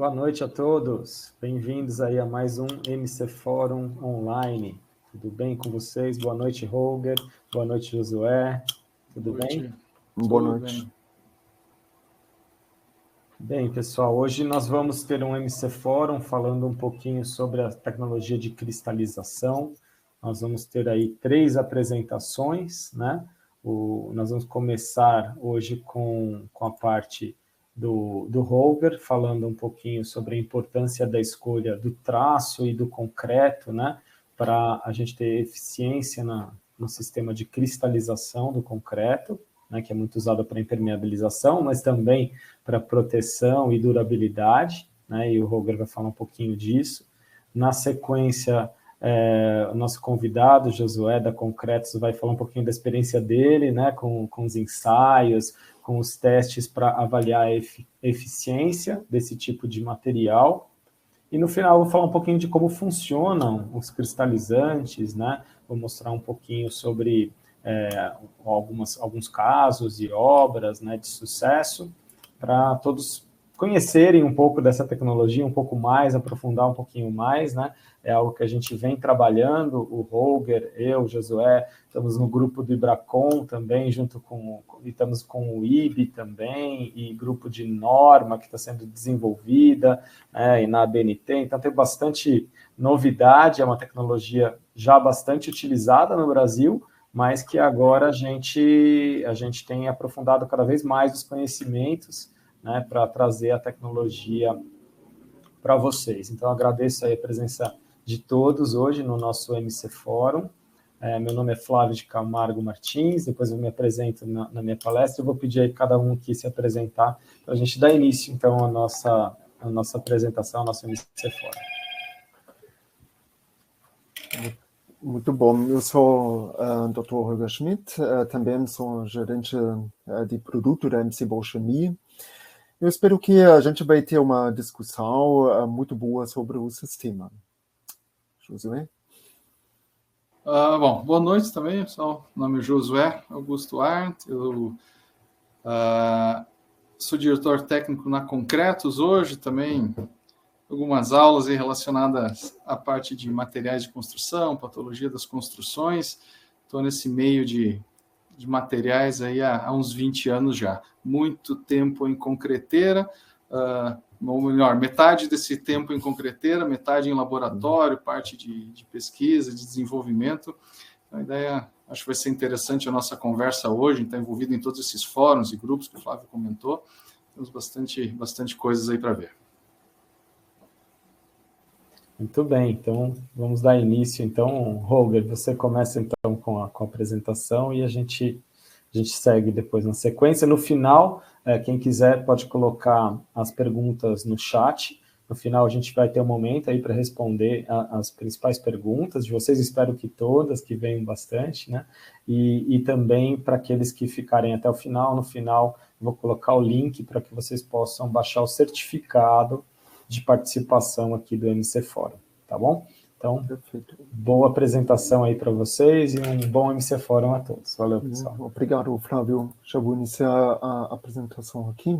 Boa noite a todos. Bem-vindos aí a mais um MC Fórum Online. Tudo bem com vocês? Boa noite, Holger. Boa noite, Josué. Tudo bem? Boa noite. Bem, pessoal, hoje nós vamos ter um MC Fórum falando um pouquinho sobre a tecnologia de cristalização. Nós vamos ter aí 3 apresentações, né? Nós vamos começar hoje com a parte do Holger, falando um pouquinho sobre a importância da escolha do traço e do concreto, né? Para a gente ter eficiência no sistema de cristalização do concreto, né, que é muito usado para impermeabilização, mas também para proteção e durabilidade, né, e o Holger vai falar um pouquinho disso. Na sequência, o nosso convidado, Josué, da Concretos, vai falar um pouquinho da experiência dele, né, com os ensaios, com os testes para avaliar a eficiência desse tipo de material. E no final eu vou falar um pouquinho de como funcionam os cristalizantes, né, vou mostrar um pouquinho sobre alguns casos e obras, né, de sucesso, para todos conhecerem um pouco dessa tecnologia, um pouco mais, aprofundar um pouquinho mais, né? É algo que a gente vem trabalhando, o Holger, eu, Josué, estamos no grupo do Ibracon também, estamos com o IB também, e grupo de norma que está sendo desenvolvida, né, e na ABNT, então tem bastante novidade, é uma tecnologia já bastante utilizada no Brasil, mas que agora a gente tem aprofundado cada vez mais os conhecimentos, né, para trazer a tecnologia para vocês. Então, agradeço aí a presença de todos hoje no nosso MC Fórum. Meu nome é Flávio de Camargo Martins, depois eu me apresento na minha palestra, eu vou pedir aí cada um aqui se apresentar, para a gente dar início, então, à nossa apresentação, ao nosso MC Fórum. Muito bom. Eu sou Dr. Holger Schmidt, também sou gerente de produto da MC Biochemie. Eu espero que a gente vai ter uma discussão muito boa sobre o sistema. Josué? Bom, boa noite também, pessoal. Meu nome é Josué Augusto Arndt, eu sou diretor técnico na Concretos hoje, também algumas aulas relacionadas à parte de materiais de construção, patologia das construções. Estou nesse meio de materiais aí há uns 20 anos já. Muito tempo em concreteira, ou melhor, metade desse tempo em concreteira, metade em laboratório, parte de pesquisa, de desenvolvimento. Então, a ideia, acho que vai ser interessante a nossa conversa hoje, está envolvido em todos esses fóruns e grupos que o Flávio comentou. Temos bastante coisas aí para ver. Muito bem, então vamos dar início. Então, Holger, você começa então com a apresentação e a gente segue depois na sequência. No final, quem quiser pode colocar as perguntas no chat. No final, a gente vai ter um momento aí para responder as principais perguntas de vocês. Espero que todas, que venham bastante, né? E também para aqueles que ficarem até o final. No final, vou colocar o link para que vocês possam baixar o certificado de participação aqui do MC Fórum, tá bom? Então, perfeito. Boa apresentação aí para vocês e um bom MC Fórum a todos. Valeu, pessoal. Obrigado, Flávio. Já vou iniciar a apresentação aqui.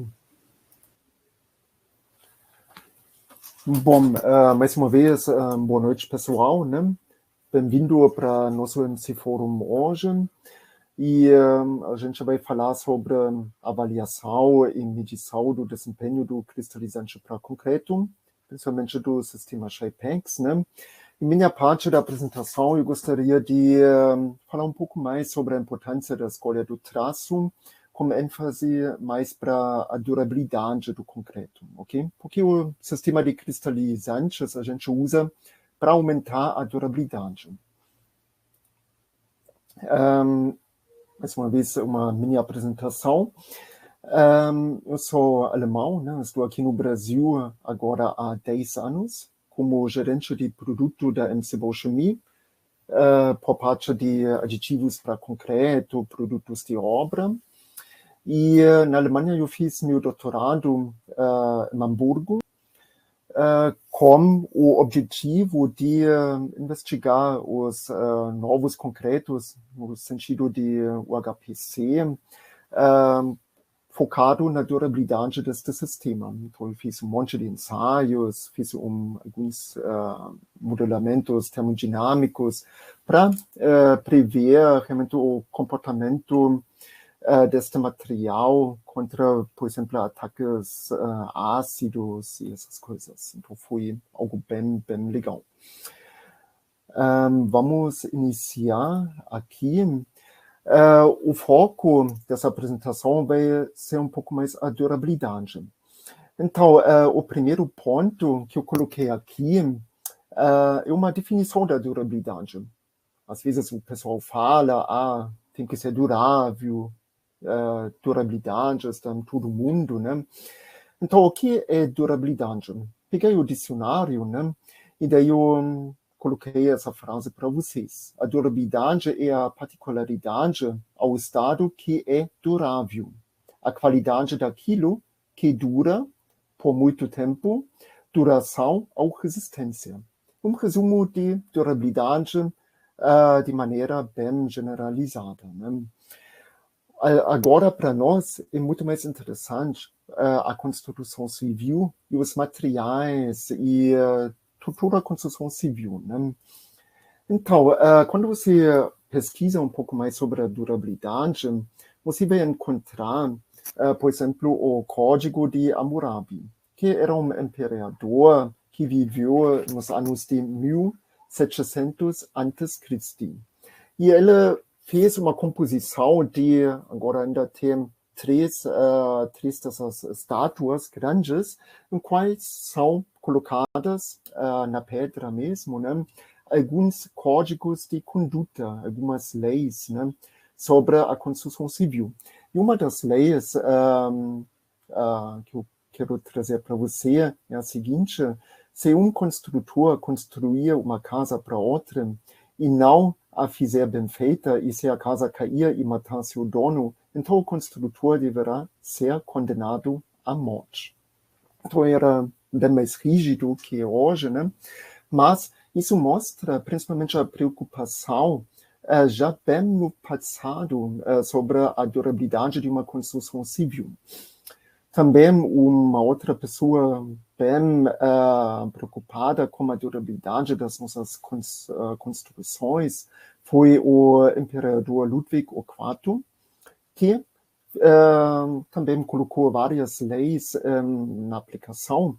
Bom, mais uma vez, boa noite, pessoal, né? Bem-vindo para nosso MC Fórum hoje. E a gente vai falar sobre avaliação e medição do desempenho do cristalizante para concreto, principalmente do sistema Shapex, né? Em minha parte da apresentação, eu gostaria de falar um pouco mais sobre a importância da escolha do traço, com ênfase mais para a durabilidade do concreto, ok? Porque o sistema de cristalizantes a gente usa para aumentar a durabilidade. Mais uma vez, uma mini apresentação. Eu sou alemão, né? Estou aqui no Brasil agora há 10 anos, como gerente de produto da MC Biochemie, por parte de aditivos para concreto, produtos de obra. E na Alemanha eu fiz meu doutorado em Hamburgo, com o objetivo de investigar os novos concretos no sentido de UHPC, focado na durabilidade deste sistema. Então, eu fiz monte de ensaios, fiz alguns modelamentos termodinâmicos para prever realmente o comportamento deste material contra, por exemplo, ataques ácidos e essas coisas. Então, foi algo bem legal. Vamos iniciar aqui. O foco dessa apresentação vai ser um pouco mais a durabilidade. Então, o primeiro ponto que eu coloquei aqui é uma definição da durabilidade. Às vezes o pessoal fala, tem que ser durável, durabilidade está em todo mundo, né? Então, o que é durabilidade? Peguei o dicionário, né? E daí eu coloquei essa frase para vocês. A durabilidade é a particularidade ao estado que é durável. A qualidade daquilo que dura por muito tempo, duração ou resistência. Um resumo de durabilidade de maneira bem generalizada, né? Agora, para nós, é muito mais interessante a construção civil e os materiais e toda a construção civil, né? Então, quando você pesquisa um pouco mais sobre a durabilidade, você vai encontrar, por exemplo, o Código de Hammurabi, que era um imperador que viveu nos anos de 1700 a.C. E ele fez uma composição de, agora ainda tem três dessas estátuas grandes, em quais são colocadas na pedra mesmo, né, alguns códigos de conduta, algumas leis, né, sobre a construção civil. E uma das leis que eu quero trazer para você é a seguinte: se um construtor construir uma casa para outra e não a fizer bem feita, e se a casa cair e matar seu dono, então o construtor deverá ser condenado à morte. Então era bem mais rígido que hoje, né? Mas isso mostra principalmente a preocupação já bem no passado sobre a durabilidade de uma construção civil. Também uma outra pessoa bem preocupada com a durabilidade das nossas construções foi o imperador Ludwig IV, que também colocou várias leis na aplicação.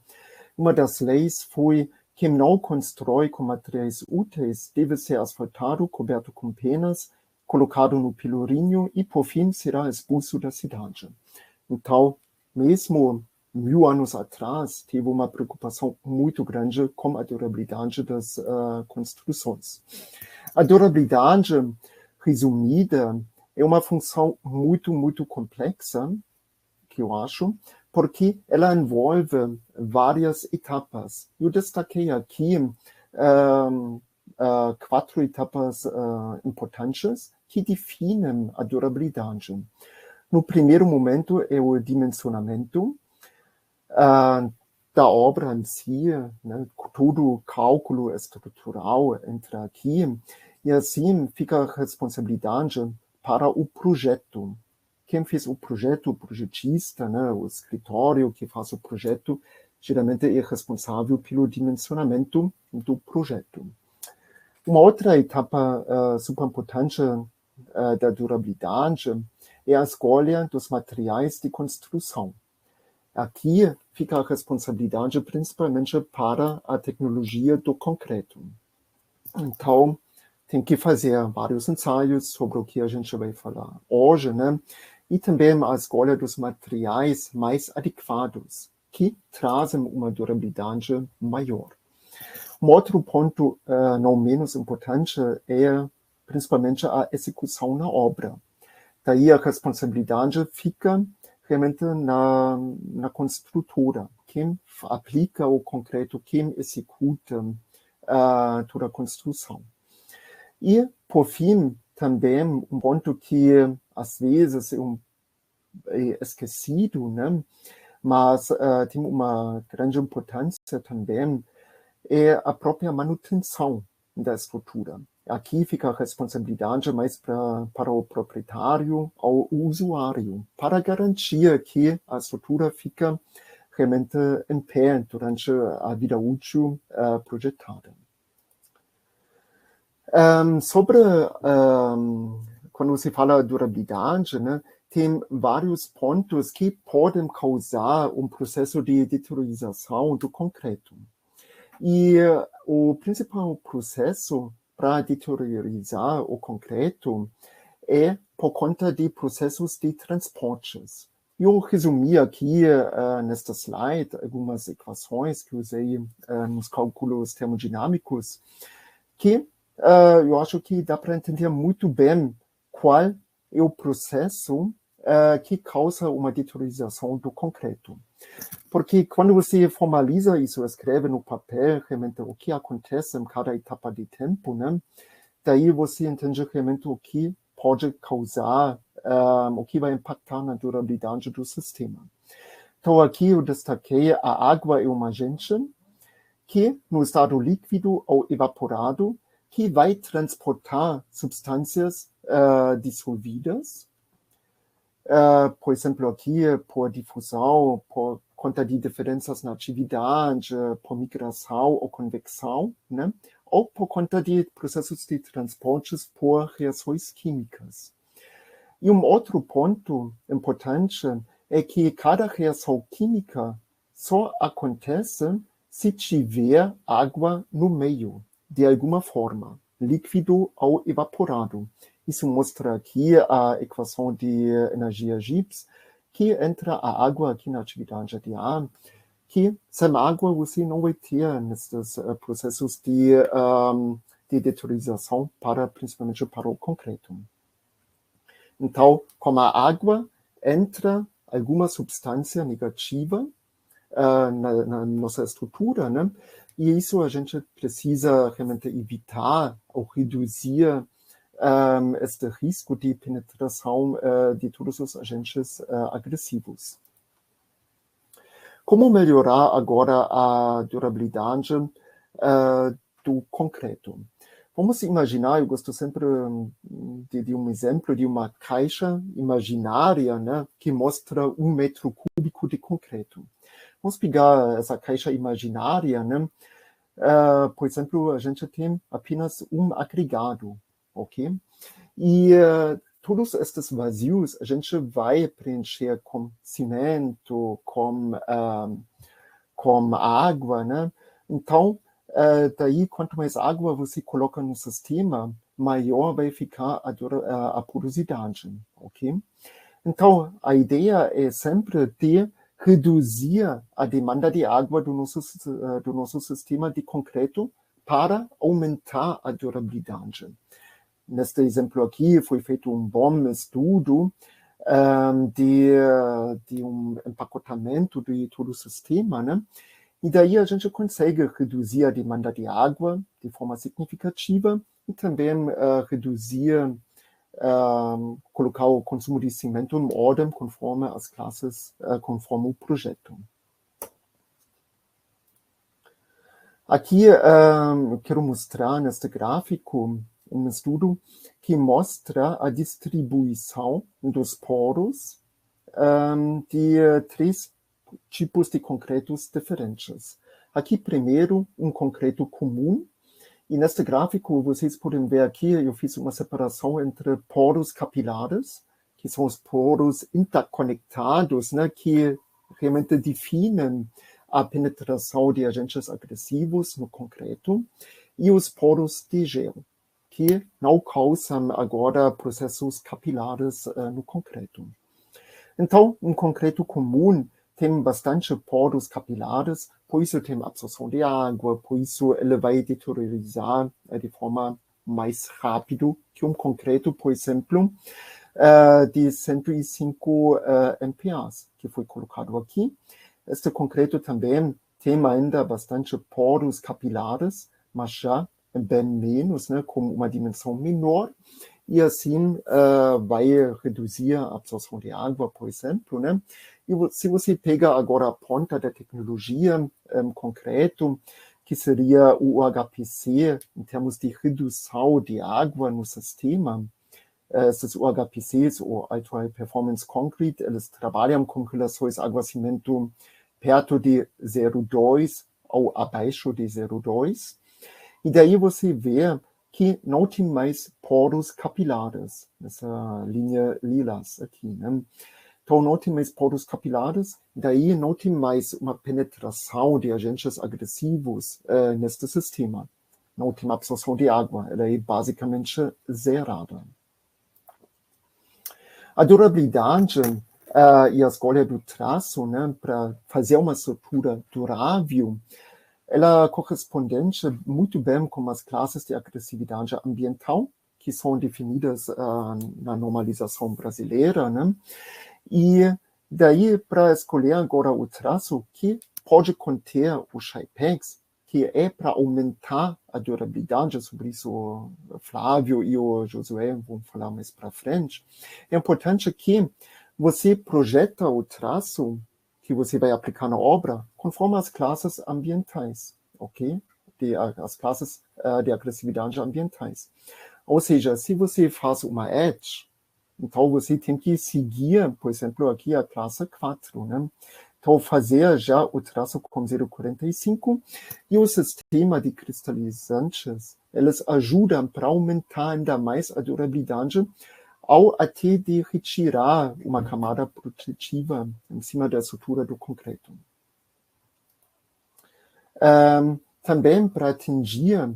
Uma das leis foi: quem não constrói com materiais úteis deve ser asfaltado, coberto com penas, colocado no pelourinho e, por fim, será expulso da cidade. Então, mesmo 1000 anos atrás, teve uma preocupação muito grande com a durabilidade das construções. A durabilidade, resumida, é uma função muito complexa, que eu acho, porque ela envolve várias etapas. Eu destaquei aqui 4 etapas importantes que definem a durabilidade. No primeiro momento é o dimensionamento da obra em si, né? Todo o cálculo estrutural entra aqui, e assim fica a responsabilidade para o projeto. Quem fez o projeto, o projetista, né? O escritório que faz o projeto, geralmente é responsável pelo dimensionamento do projeto. Uma outra etapa super importante da durabilidade é a escolha dos materiais de construção. Aqui fica a responsabilidade principalmente para a tecnologia do concreto. Então, tem que fazer vários ensaios sobre o que a gente vai falar hoje, né? E também a escolha dos materiais mais adequados, que trazem uma durabilidade maior. Um outro ponto não menos importante é principalmente a execução na obra. Daí a responsabilidade fica realmente na construtora, quem aplica o concreto, quem executa toda a construção. E, por fim, também um ponto que às vezes é esquecido, né? Mas tem uma grande importância também, é a própria manutenção da estrutura. Aqui fica a responsabilidade mais para o proprietário ou o usuário, para garantir que a estrutura fica realmente em pé durante a vida útil projetada. Quando se fala durabilidade, né, tem vários pontos que podem causar um processo de deteriorização do concreto. E o principal processo para deteriorizar o concreto é por conta de processos de transportes. Eu resumi aqui nesta slide algumas equações que usei nos cálculos termodinâmicos, que eu acho que dá para entender muito bem qual é o processo que causa uma deteriorização do concreto. Porque quando você formaliza isso, escreve no papel realmente o que acontece em cada etapa de tempo, né? Daí você entende realmente o que pode causar, o que vai impactar na durabilidade do sistema. Então aqui eu destaquei a água é um agente que no estado líquido ou evaporado que vai transportar substâncias dissolvidas, por exemplo, aqui por difusão, por conta de diferenças na atividade, por migração ou convecção, né? Ou por conta de processos de transportes por reações químicas. E um outro ponto importante é que cada reação química só acontece se tiver água no meio, de alguma forma, líquido ou evaporado. Isso mostra aqui a equação de energia Gibbs, que entra a água aqui na atividade de ar, que sem água você não vai ter nesses processos de deteriorização, principalmente para o concreto. Então, com a água, entra alguma substância negativa na nossa estrutura, né? E isso a gente precisa realmente evitar ou reduzir este risco de penetração de todos os agentes agressivos. Como melhorar agora a durabilidade do concreto? Vamos imaginar, eu gosto sempre de um exemplo de uma caixa imaginária, né, que mostra 1 metro cúbico de concreto. Vamos pegar essa caixa imaginária, né? Por exemplo, a gente tem apenas um agregado, ok? E todos estes vazios a gente vai preencher com cimento, com água, né? Então, daí, quanto mais água você coloca no sistema, maior vai ficar a porosidade, ok? Então, a ideia é sempre de reduzir a demanda de água do nosso sistema de concreto para aumentar a durabilidade. Neste exemplo aqui, foi feito um bom estudo de um empacotamento de todo o sistema, né? E daí a gente consegue reduzir a demanda de água de forma significativa e também reduzir, colocar o consumo de cimento em ordem conforme as classes, conforme o projeto. Aqui eu quero mostrar neste gráfico um estudo que mostra a distribuição dos poros de 3 tipos de concretos diferentes. Aqui, primeiro, um concreto comum. E neste gráfico, vocês podem ver aqui, eu fiz uma separação entre poros capilares, que são os poros interconectados, né, que realmente definem a penetração de agentes agressivos no concreto, e os poros de gel, que não causam agora processos capilares no concreto. Então, um concreto comum tem bastante poros capilares, por isso tem absorção de água, por isso ele vai deteriorizar de forma mais rápida que um concreto, por exemplo, de 105 MPa, que foi colocado aqui. Este concreto também tem ainda bastante poros capilares, mas já bem menos, né, com uma dimensão menor, e assim vai reduzir a absorção de água, por exemplo, né? E se você pega agora a ponta da tecnologia concreto, que seria o UHPC, em termos de redução de água no sistema. Esses UHPCs, o Ultra High Performance Concrete, eles trabalham com relações água-cimento perto de 0,2 ou abaixo de 0,2. E daí você vê que não tem mais poros capilares, nessa linha lilas aqui, né? Então, não tem mais poros capilares, daí não tem mais uma penetração de agentes agressivos neste sistema. Não tem absorção de água, ela é basicamente zerada. A durabilidade e a escolha do traço, né, para fazer uma estrutura durável, ela é correspondente muito bem com as classes de agressividade ambiental, que são definidas na normalização brasileira, né? E daí, para escolher agora o traço que pode conter o Shaipex, que é para aumentar a durabilidade, sobre isso o Flávio e o Josué vão falar mais para frente, é importante que você projeta o traço que você vai aplicar na obra conforme as classes ambientais, ok? As classes de agressividade ambientais. Ou seja, se você faz uma edge, então você tem que seguir, por exemplo, aqui a classe 4, né? Então, fazer já o traço com 0,45 e o sistema de cristalizantes, eles ajudam para aumentar ainda mais a durabilidade ao até de retirar uma camada protetiva em cima da estrutura do concreto. Também para atingir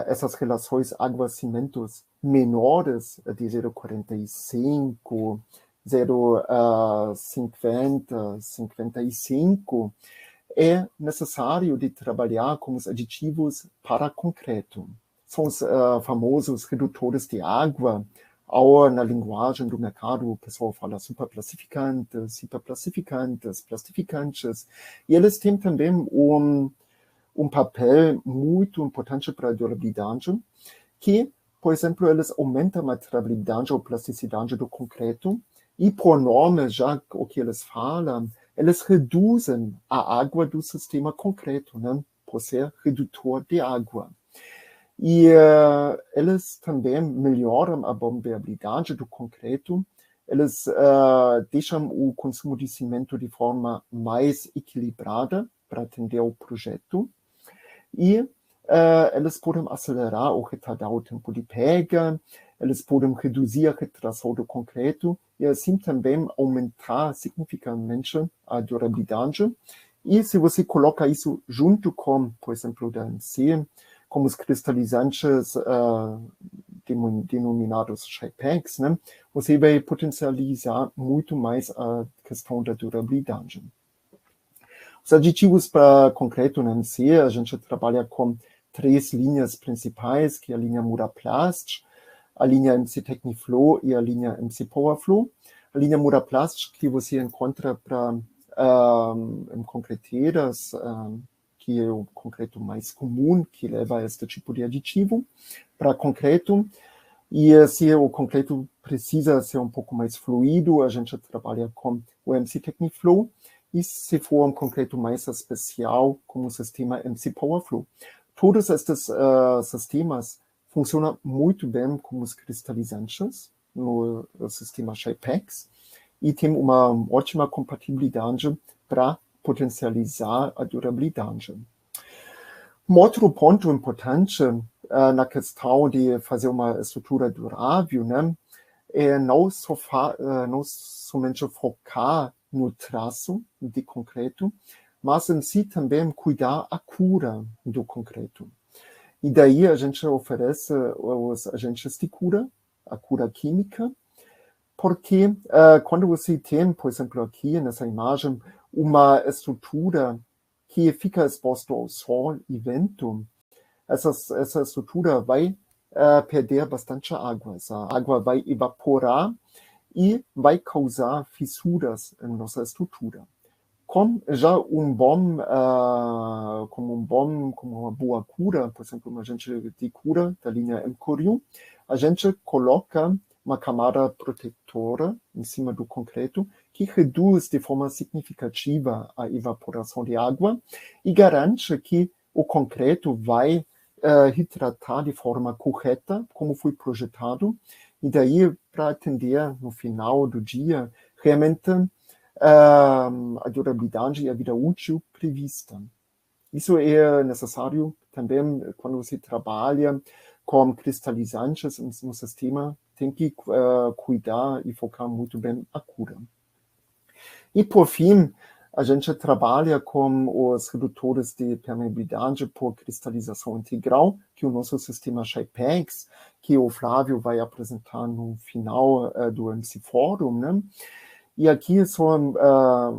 essas relações água-cimentos menores de 0,45, 0,50, 55, é necessário de trabalhar com os aditivos para concreto. São os famosos redutores de água, ou na linguagem do mercado o pessoal fala superplastificantes, hiperplastificantes, plastificantes, e eles têm também um papel muito importante para a durabilidade, que, por exemplo, eles aumentam a durabilidade ou plasticidade do concreto, e por norma, já o que eles falam, eles reduzem a água do sistema concreto, né, por ser redutor de água. E eles também melhoram a bombeabilidade do concreto, eles deixam o consumo de cimento de forma mais equilibrada para atender ao projeto, e eles podem acelerar ou retardar o tempo de pega, eles podem reduzir a retração do concreto e assim também aumentar significativamente a durabilidade. E se você coloca isso junto com, por exemplo, da MC, como os cristalizantes denominados Shaipex, né, você vai potencializar muito mais a questão da durabilidade. Os aditivos para concreto na MC, a gente trabalha com 3 linhas principais, que é a linha Muraplast, a linha MC Techniflow e a linha MC Powerflow. A linha Muraplast que você encontra para em concreteiras, que é o concreto mais comum, que leva a este tipo de aditivo para concreto. E se o concreto precisa ser um pouco mais fluido, a gente trabalha com o MC Techniflow. E se for um concreto mais especial, como o sistema MC Powerflow. Todos estes sistemas funcionam muito bem como os cristalizantes no sistema Shaipex e tem uma ótima compatibilidade para potencializar a durabilidade. Um outro ponto importante na questão de fazer uma estrutura durável, né, é não somente focar no traço de concreto, mas em si também cuidar a cura do concreto. E daí a gente oferece os agentes de cura, a cura química, porque quando você tem, por exemplo, aqui nessa imagem, uma estrutura que fica exposta ao sol e vento, essa estrutura vai perder bastante água. Essa água vai evaporar e vai causar fissuras em nossa estrutura. Com já como uma boa cura, por exemplo, um agente de cura da linha M-Corium, a gente coloca uma camada protetora em cima do concreto que reduz de forma significativa a evaporação de água e garante que o concreto vai retratar de forma correta como foi projetado, e daí para atender no final do dia realmente a durabilidade e a vida útil prevista. Isso é necessário também quando você trabalha com cristalizantes no sistema, tem que cuidar e focar muito bem a cura. E por fim, a gente trabalha com os redutores de permeabilidade por cristalização integral, que é o nosso sistema ShyPax, que o Flávio vai apresentar no final do MC Forum, né? E aqui, só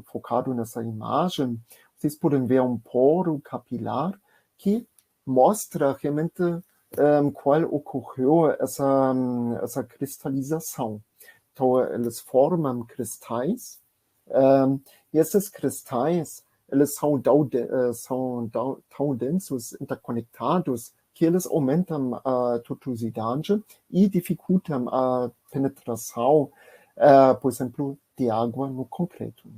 focado nessa imagem, vocês podem ver um poro capilar que mostra realmente qual ocorreu essa cristalização. Então, eles formam cristais, e esses cristais, eles são tão densos, interconectados, que eles aumentam a tortuosidade e dificultam a penetração, por exemplo, de água no concreto.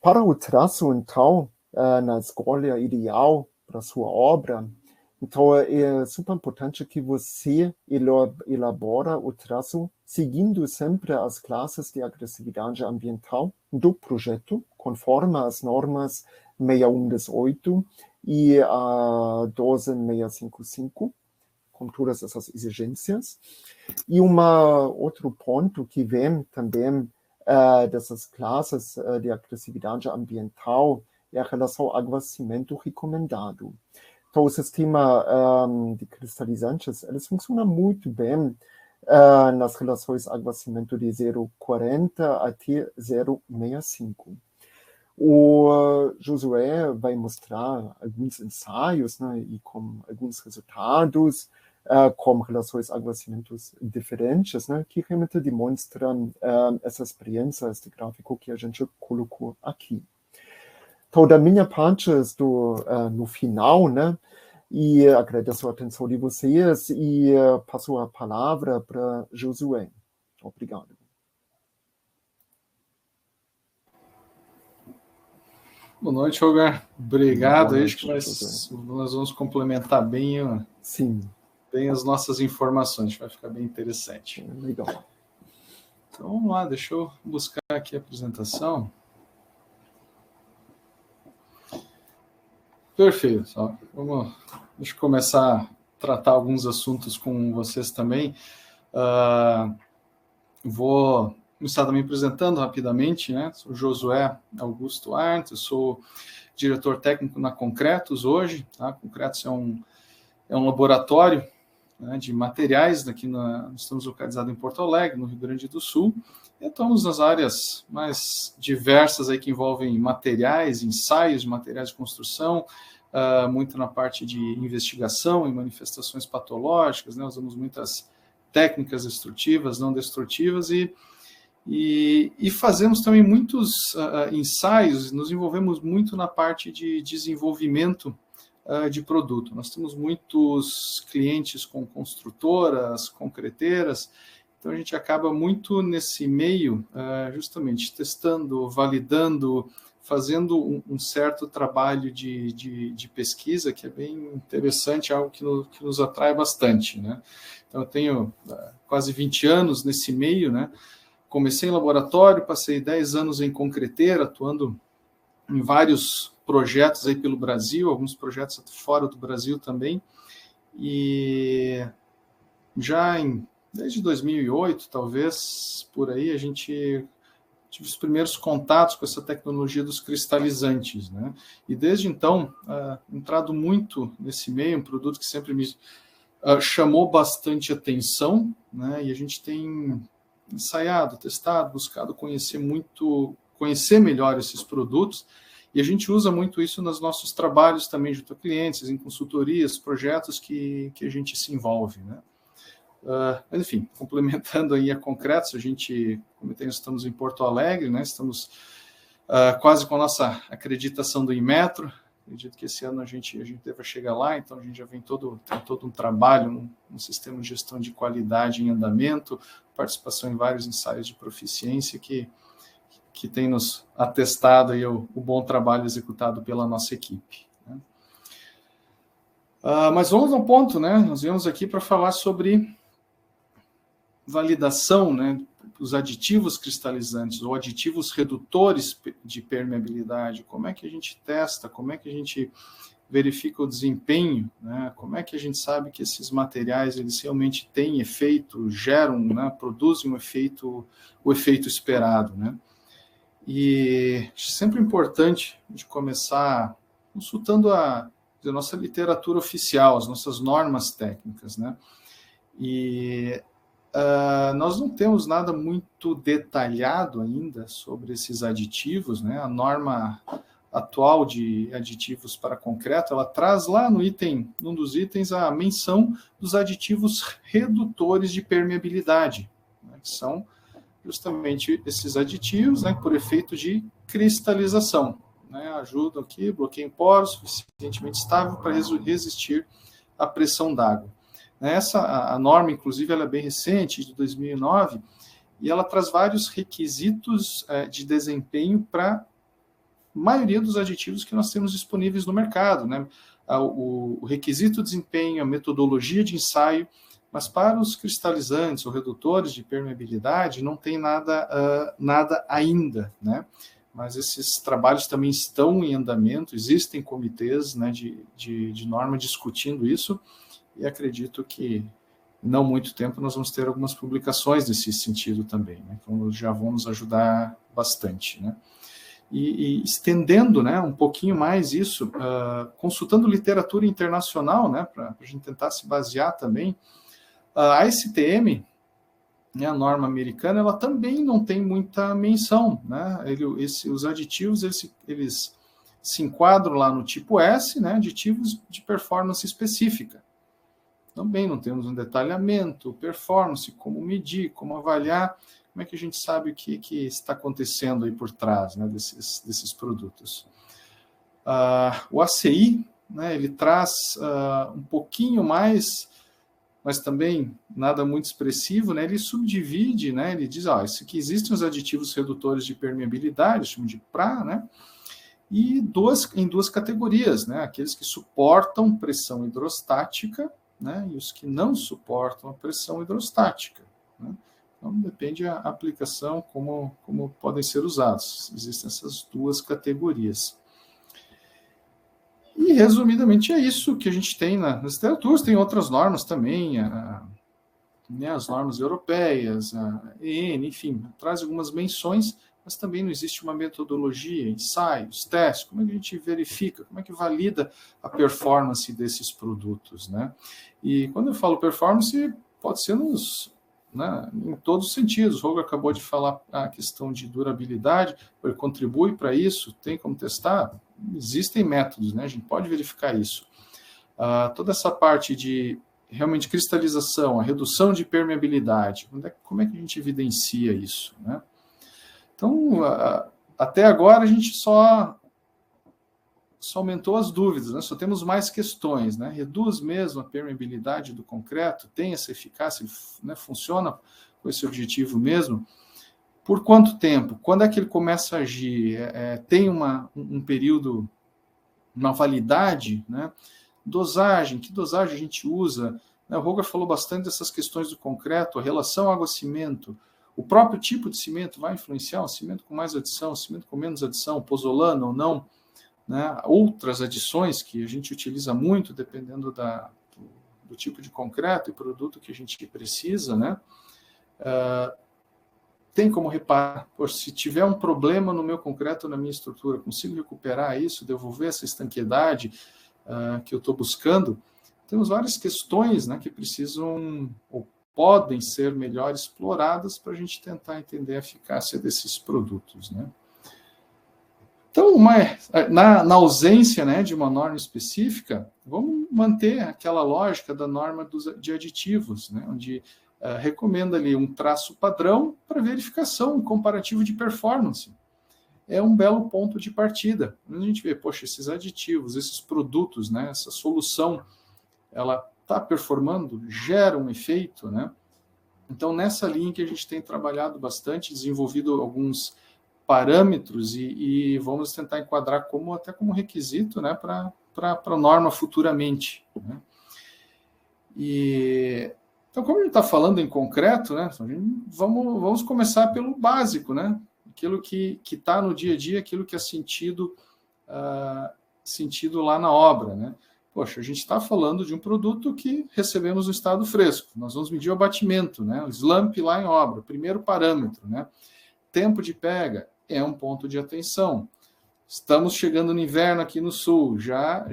Para o traço, então, na escolha ideal para sua obra, então é super importante que você elabora o traço seguindo sempre as classes de agressividade ambiental do projeto, conforme as normas 6118 e a 12655, com todas essas exigências. E outro ponto que vem também dessas classes de agressividade ambiental é a relação água-cimento recomendado. Então, o sistema de cristalizantes, eles funcionam muito bem nas relações água-cimento de 0,40 até 0,65. O Josué vai mostrar alguns ensaios, né, e com alguns resultados com relações água-cimentos diferentes, né, que realmente demonstram essa experiência, este gráfico que a gente colocou aqui. Então, da minha parte, estou no final, né, e agradeço a atenção de vocês e passo a palavra para Josué. Obrigado. Boa noite, Rogar. Obrigado. Boa noite, acho que nós vamos complementar bem, Sim. bem as nossas informações, vai ficar bem interessante. Legal. Então, vamos lá, deixa eu buscar aqui a apresentação. Perfeito. Deixa eu começar a tratar alguns assuntos com vocês também. Vou começar também apresentando rapidamente, né? Sou Josué Augusto Arndt, eu sou diretor técnico na Concretos hoje. Tá? Concretos é um laboratório, né, de materiais, nós estamos localizados em Porto Alegre, no Rio Grande do Sul, e estamos nas áreas mais diversas aí que envolvem materiais, ensaios de materiais de construção, muito na parte de investigação e manifestações patológicas, né, usamos muitas técnicas destrutivas, não destrutivas, e fazemos também muitos ensaios, nos envolvemos muito na parte de desenvolvimento de produto. Nós temos muitos clientes com construtoras, concreteiras, então a gente acaba muito nesse meio, justamente testando, validando, fazendo um certo trabalho de pesquisa, que é bem interessante, algo que nos atrai bastante, né? Então eu tenho quase 20 anos nesse meio, né? Comecei em laboratório, passei 10 anos em concreteira, atuando em vários projetos aí pelo Brasil, alguns projetos fora do Brasil também, e já desde 2008, talvez, por aí, a gente tive os primeiros contatos com essa tecnologia dos cristalizantes, né? E desde então, entrado muito nesse meio, um produto que sempre me chamou bastante atenção, né? E a gente tem ensaiado, testado, buscado conhecer melhor esses produtos, e a gente usa muito isso nos nossos trabalhos também junto a clientes, em consultorias, projetos que a gente se envolve, né? Mas, enfim, complementando aí a Concretos, como nós estamos em Porto Alegre, né? Estamos quase com a nossa acreditação do Inmetro. Acredito que esse ano a gente deva chegar lá, então a gente já tem todo um trabalho, um sistema de gestão de qualidade em andamento, participação em vários ensaios de proficiência que que tem nos atestado aí o bom trabalho executado pela nossa equipe. Né? Mas vamos ao ponto, né? Nós viemos aqui para falar sobre validação, né, os aditivos cristalizantes ou aditivos redutores de permeabilidade. Como é que a gente testa, como é que a gente verifica o desempenho, né, como é que a gente sabe que esses materiais eles realmente têm efeito, geram, né, produzem o efeito esperado, né? E sempre importante de começar consultando a nossa literatura oficial, as nossas normas técnicas, né? E nós não temos nada muito detalhado ainda sobre esses aditivos, né? A norma atual de aditivos para concreto, ela traz lá num dos itens, a menção dos aditivos redutores de permeabilidade, né? Que são justamente esses aditivos, né, por efeito de cristalização, né? Ajudam aqui, bloqueiam poros suficientemente estável para resistir à pressão d'água. A norma, inclusive, ela é bem recente, de 2009, e ela traz vários requisitos de desempenho para a maioria dos aditivos que nós temos disponíveis no mercado, né? O requisito de desempenho, a metodologia de ensaio, mas para os cristalizantes ou redutores de permeabilidade não tem nada ainda, né? Mas esses trabalhos também estão em andamento, existem comitês, né, de norma discutindo isso, e acredito que em não muito tempo nós vamos ter algumas publicações nesse sentido também, né? Então já vão nos ajudar bastante, né? E estendendo, né, um pouquinho mais isso, consultando literatura internacional, né, para a gente tentar se basear também, a STM, né, a norma americana, ela também não tem muita menção, né? Os aditivos eles se enquadram lá no tipo S, né, aditivos de performance específica. Também não temos um detalhamento, performance, como medir, como avaliar, como é que a gente sabe o que está acontecendo aí por trás, né, desses produtos. O ACI, né, ele traz um pouquinho mais, mas também nada muito expressivo, né, ele subdivide, né, ele diz, isso aqui existem os aditivos redutores de permeabilidade, chamam de PRA, né, e em duas categorias, né, aqueles que suportam pressão hidrostática, né, e os que não suportam a pressão hidrostática, né? Então, depende da aplicação, como podem ser usados. Existem essas duas categorias. E, resumidamente, é isso que a gente tem nas literaturas. Tem outras normas também, né, as normas europeias, a EN, enfim, traz algumas menções, mas também não existe uma metodologia, ensaios, testes, como é que a gente verifica, como é que valida a performance desses produtos, né? E quando eu falo performance, pode ser né, em todos os sentidos. O Roger acabou de falar a questão de durabilidade, ele contribui para isso, tem como testar? Existem métodos, né? A gente pode verificar isso. Toda essa parte de realmente cristalização, a redução de permeabilidade, como é que a gente evidencia isso, né? Então, até agora a gente só aumentou as dúvidas, né? Só temos mais questões, né? Reduz mesmo a permeabilidade do concreto, tem essa eficácia, né? Funciona com esse objetivo mesmo? Por quanto tempo? Quando é que ele começa a agir? Tem um período, uma validade, né? Dosagem, que dosagem a gente usa? O Roger falou bastante dessas questões do concreto, a relação água-cimento. O próprio tipo de cimento vai influenciar, um cimento com mais adição, um cimento com menos adição, pozolano ou não, né? Outras adições que a gente utiliza muito, dependendo do tipo de concreto e produto que a gente precisa, né? Tem como reparar, se tiver um problema no meu concreto, na minha estrutura, consigo recuperar isso, devolver essa estanqueidade que eu estou buscando? Temos várias questões, né, que precisam ou podem ser melhor exploradas para a gente tentar entender a eficácia desses produtos, né? Então, na ausência, né, de uma norma específica, vamos manter aquela lógica da norma de aditivos, né, onde recomenda ali um traço padrão para verificação, um comparativo de performance. É um belo ponto de partida. A gente vê, poxa, esses aditivos, esses produtos, né, essa solução, ela está performando, gera um efeito, né? Então, nessa linha que a gente tem trabalhado bastante, desenvolvido alguns parâmetros e vamos tentar enquadrar até como requisito, né, para a norma futuramente, né? Então, como a gente está falando em concreto, né, vamos começar pelo básico, né? Aquilo que está no dia a dia, aquilo que é sentido lá na obra, né? Poxa, a gente está falando de um produto que recebemos no estado fresco. Nós vamos medir o abatimento, né? O slump lá em obra, primeiro parâmetro, né? Tempo de pega é um ponto de atenção. Estamos chegando no inverno aqui no sul, já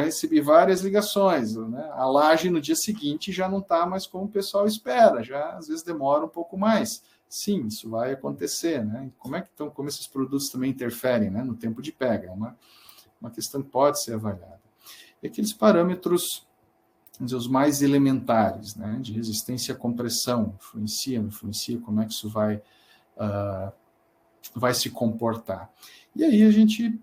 recebi várias ligações, né? A laje no dia seguinte já não está mais como o pessoal espera, já às vezes demora um pouco mais. Sim, isso vai acontecer, né? Como esses produtos também interferem, né, no tempo de pega? É uma questão que pode ser avaliada. E aqueles parâmetros, vamos dizer, os mais elementares, né, de resistência à compressão, não influencia, como é que isso vai se comportar. E aí a gente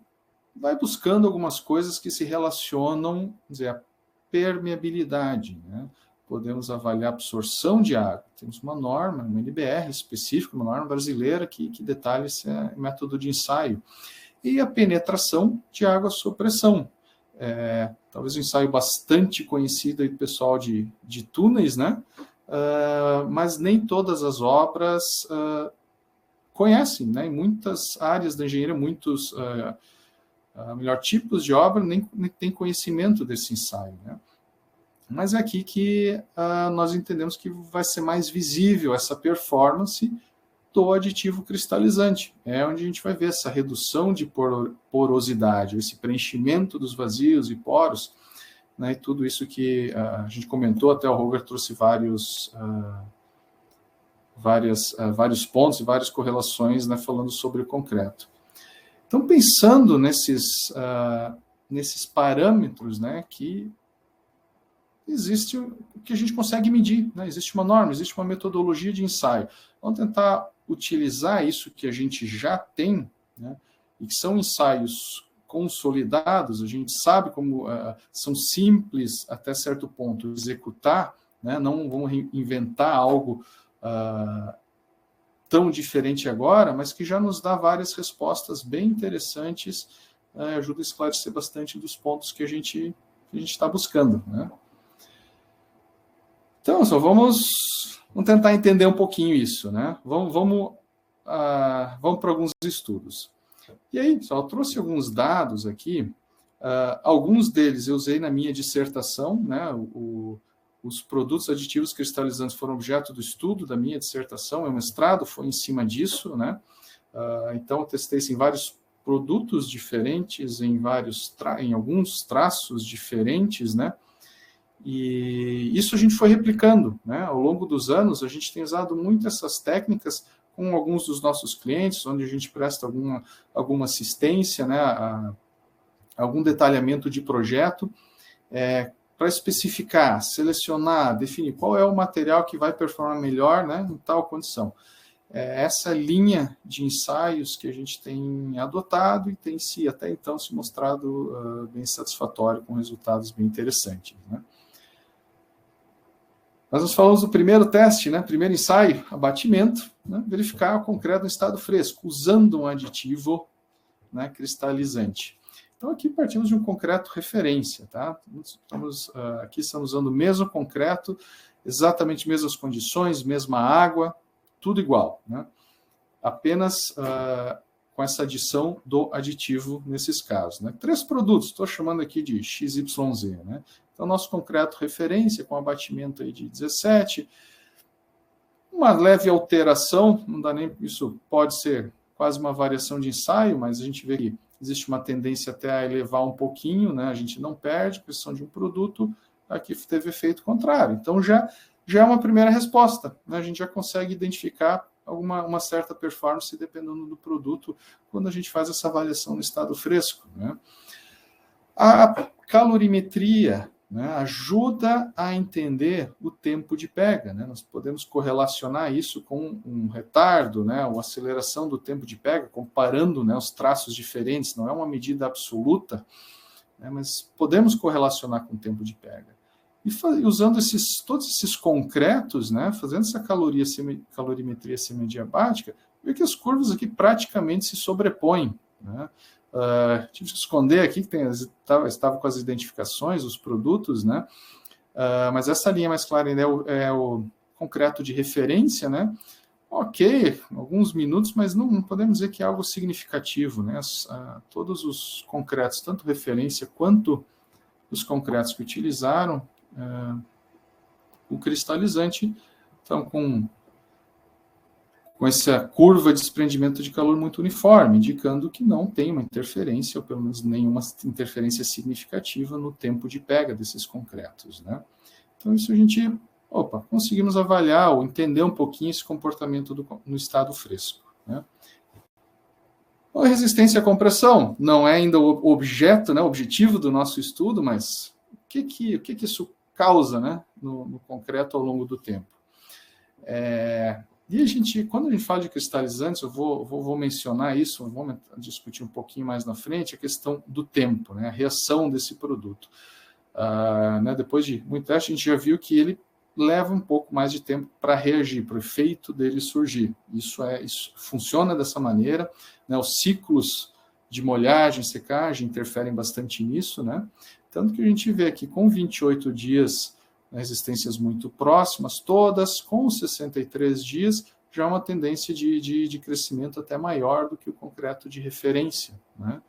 vai buscando algumas coisas que se relacionam, vamos dizer, à permeabilidade, né? Podemos avaliar a absorção de água. Temos uma norma, uma NBR específica, uma norma brasileira que detalha esse método de ensaio. E a penetração de água sob pressão. Talvez um ensaio bastante conhecido aí do pessoal de túneis, né? Mas nem todas as obras conhecem, né? Em muitas áreas da engenharia, muitos tipos de obra nem tem conhecimento desse ensaio, né? Mas é aqui que nós entendemos que vai ser mais visível essa performance do aditivo cristalizante. É onde a gente vai ver essa redução de porosidade, esse preenchimento dos vazios e poros, né, e tudo isso que a gente comentou, até o Roger trouxe vários pontos e várias correlações, né, falando sobre o concreto. Então, pensando nesses parâmetros, né, que existe o que a gente consegue medir, né? Existe uma norma, existe uma metodologia de ensaio. Vamos tentar utilizar isso que a gente já tem, né? E que são ensaios consolidados, a gente sabe como são simples até certo ponto executar, né? Não vamos inventar algo tão diferente agora, mas que já nos dá várias respostas bem interessantes, ajuda a esclarecer bastante dos pontos que a gente está buscando, né? Então, só vamos tentar entender um pouquinho isso, né? Vamos para alguns estudos. E aí, só eu trouxe alguns dados aqui. Alguns deles eu usei na minha dissertação, né? Os produtos aditivos cristalizantes foram objeto do estudo da minha dissertação, meu mestrado foi em cima disso, né? Então, eu testei isso em vários produtos diferentes, em alguns traços diferentes, né? E isso a gente foi replicando, né? Ao longo dos anos, a gente tem usado muito essas técnicas com alguns dos nossos clientes, onde a gente presta alguma assistência, né? Algum detalhamento de projeto, para especificar, selecionar, definir qual é o material que vai performar melhor, né, em tal condição. Essa linha de ensaios que a gente tem adotado e tem até então se mostrado bem satisfatório, com resultados bem interessantes, né? Nós falamos do primeiro teste, né? Primeiro ensaio, abatimento, né? Verificar o concreto no estado fresco, usando um aditivo, né, cristalizante. Então, aqui partimos de um concreto referência, tá? Aqui estamos usando o mesmo concreto, exatamente mesmas condições, mesma água, tudo igual, né? Apenas com essa adição do aditivo nesses casos, né? 3 produtos, estou chamando aqui de XYZ, né? Então, nosso concreto referência, com abatimento aí de 17, uma leve alteração, não dá nem, isso pode ser quase uma variação de ensaio, mas a gente vê que existe uma tendência até a elevar um pouquinho, né? A gente não perde a questão de um produto, aqui teve efeito contrário. Então, já é uma primeira resposta, né? A gente já consegue identificar uma certa performance dependendo do produto quando a gente faz essa avaliação no estado fresco, né? A calorimetria, né, ajuda a entender o tempo de pega, né? Nós podemos correlacionar isso com um retardo, né, ou aceleração do tempo de pega, comparando, né, os traços diferentes, não é uma medida absoluta, né, mas podemos correlacionar com o tempo de pega. E usando todos esses concretos, né, fazendo essa calorimetria semiadiabática, vê que as curvas aqui praticamente se sobrepõem, né? Tive que esconder aqui que estava com as identificações, os produtos, né? Mas essa linha mais clara ainda é o concreto de referência, né? Ok, alguns minutos, mas não podemos dizer que é algo significativo, né? Todos os concretos, tanto referência quanto os concretos que utilizaram o cristalizante, estão com essa curva de desprendimento de calor muito uniforme, indicando que não tem uma interferência, ou pelo menos nenhuma interferência significativa no tempo de pega desses concretos, né? Então, isso a gente, conseguimos avaliar ou entender um pouquinho esse comportamento no estado fresco, né? A resistência à compressão não é ainda o objeto, né, o objetivo do nosso estudo, mas o que isso causa, né, no concreto ao longo do tempo? E quando a gente fala de cristalizantes, eu vou mencionar isso, vamos discutir um pouquinho mais na frente, a questão do tempo, né, a reação desse produto. Né, depois de muito teste, a gente já viu que ele leva um pouco mais de tempo para reagir, para o efeito dele surgir. Isso funciona dessa maneira, né, os ciclos de molhagem, secagem interferem bastante nisso, né? Tanto que a gente vê aqui com 28 dias, resistências muito próximas, todas com 63 dias, já uma tendência de crescimento até maior do que o concreto de referência, né?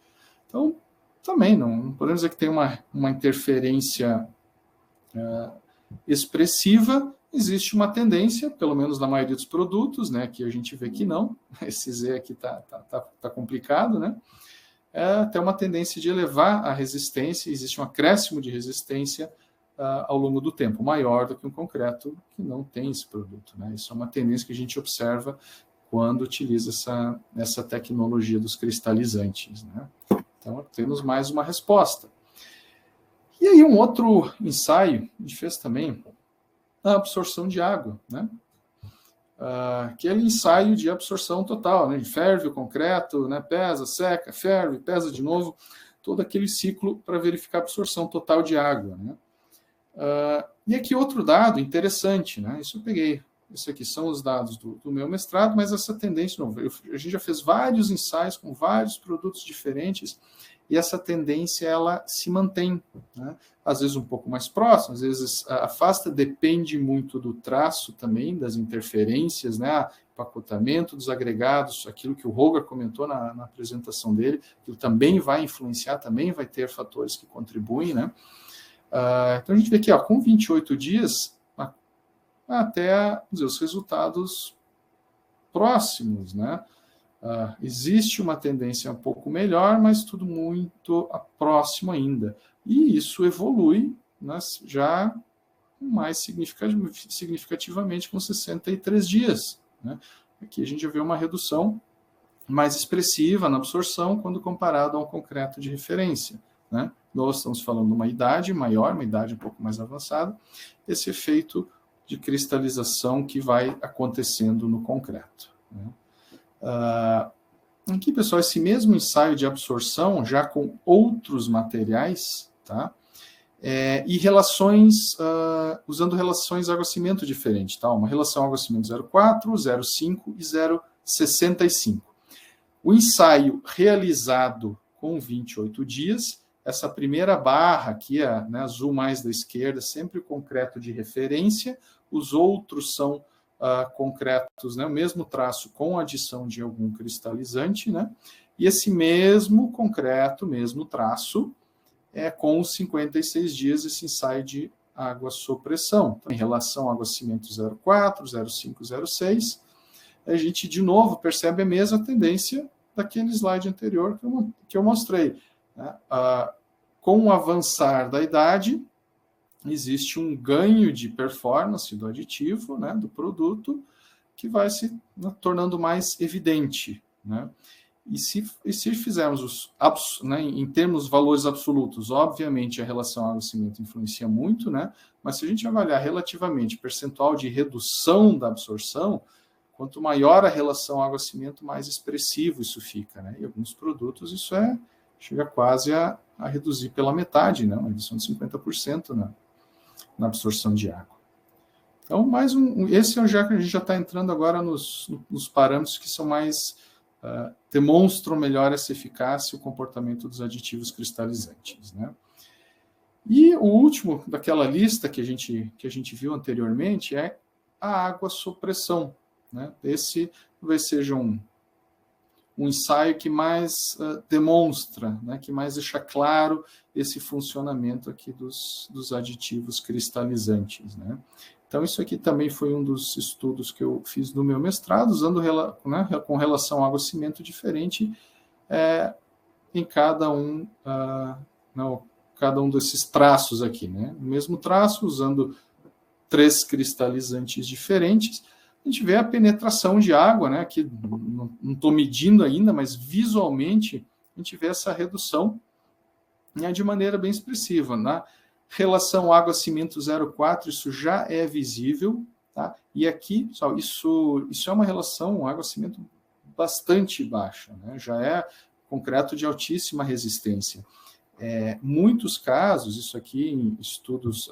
Então, também não podemos dizer que tem uma interferência expressiva, existe uma tendência, pelo menos na maioria dos produtos, né, que a gente vê que não, esse Z aqui tá complicado, né? Tem uma tendência de elevar a resistência, existe um acréscimo de resistência ao longo do tempo, maior do que um concreto que não tem esse produto, né? Isso é uma tendência que a gente observa quando utiliza essa tecnologia dos cristalizantes, né? Então, temos mais uma resposta. E aí, um outro ensaio, a gente fez também a absorção de água, né? Aquele ensaio de absorção total, né? Ferve o concreto, né? Pesa, seca, ferve, pesa de novo, todo aquele ciclo para verificar a absorção total de água, né? E aqui outro dado interessante, né? Isso eu peguei. Isso aqui são os dados do meu mestrado, mas essa tendência, a gente já fez vários ensaios com vários produtos diferentes, e essa tendência ela se mantém, né? Às vezes um pouco mais próximo, às vezes afasta, depende muito do traço também, das interferências, né? Empacotamento dos agregados, aquilo que o Roger comentou na apresentação dele, que também vai influenciar, também vai ter fatores que contribuem, né? Então a gente vê aqui, com 28 dias, até os resultados próximos, né? Existe uma tendência um pouco melhor, mas tudo muito próximo ainda. E isso evolui, né, já mais significativamente com 63 dias. Né? Aqui a gente já vê uma redução mais expressiva na absorção quando comparado a um concreto de referência. Né? Nós estamos falando de uma idade maior, uma idade um pouco mais avançada, esse efeito de cristalização que vai acontecendo no concreto. Né? Aqui, pessoal, esse mesmo ensaio de absorção, já com outros materiais, tá? E relações, usando relações água-cimento diferentes, tá? Uma relação água-cimento 0,4, 0,5 e 0,65. O ensaio realizado com 28 dias, essa primeira barra aqui, né, azul mais da esquerda, sempre o concreto de referência, os outros são concretos, né, o mesmo traço com adição de algum cristalizante, né, e esse mesmo concreto, mesmo traço, com os 56 dias, esse ensaio de água-sopressão. Então, em relação ao água-cimento 0,4, 0,5, 0,6, a gente, de novo, percebe a mesma tendência daquele slide anterior que eu mostrei. Né? Com o avançar da idade, existe um ganho de performance do aditivo, né, do produto, que vai se tornando mais evidente. Né? E se fizermos né, em termos de valores absolutos, obviamente a relação água-cimento influencia muito, né? Mas se a gente avaliar relativamente percentual de redução da absorção, quanto maior a relação água-cimento, mais expressivo isso fica. Né? E alguns produtos isso chega quase a reduzir pela metade, né? Uma redução de 50% na absorção de água. Então, esse é já que a gente já está entrando agora nos parâmetros que são mais demonstram melhor essa eficácia e o comportamento dos aditivos cristalizantes, né? E o último daquela lista que a gente viu anteriormente é a água sob pressão, né? Esse talvez seja um ensaio que mais demonstra, né, que mais deixa claro esse funcionamento aqui dos aditivos cristalizantes, né? Então, isso aqui também foi um dos estudos que eu fiz no meu mestrado, usando, né, com relação ao água-cimento diferente em cada um desses traços aqui, né? O mesmo traço, usando 3 cristalizantes diferentes, a gente vê a penetração de água, né? Aqui não estou medindo ainda, mas visualmente a gente vê essa redução, né, de maneira bem expressiva. Na relação água-cimento 0,4, isso já é visível, tá? E aqui, pessoal, isso é uma relação água-cimento bastante baixa, né? Já é concreto de altíssima resistência. Muitos casos, isso aqui em estudos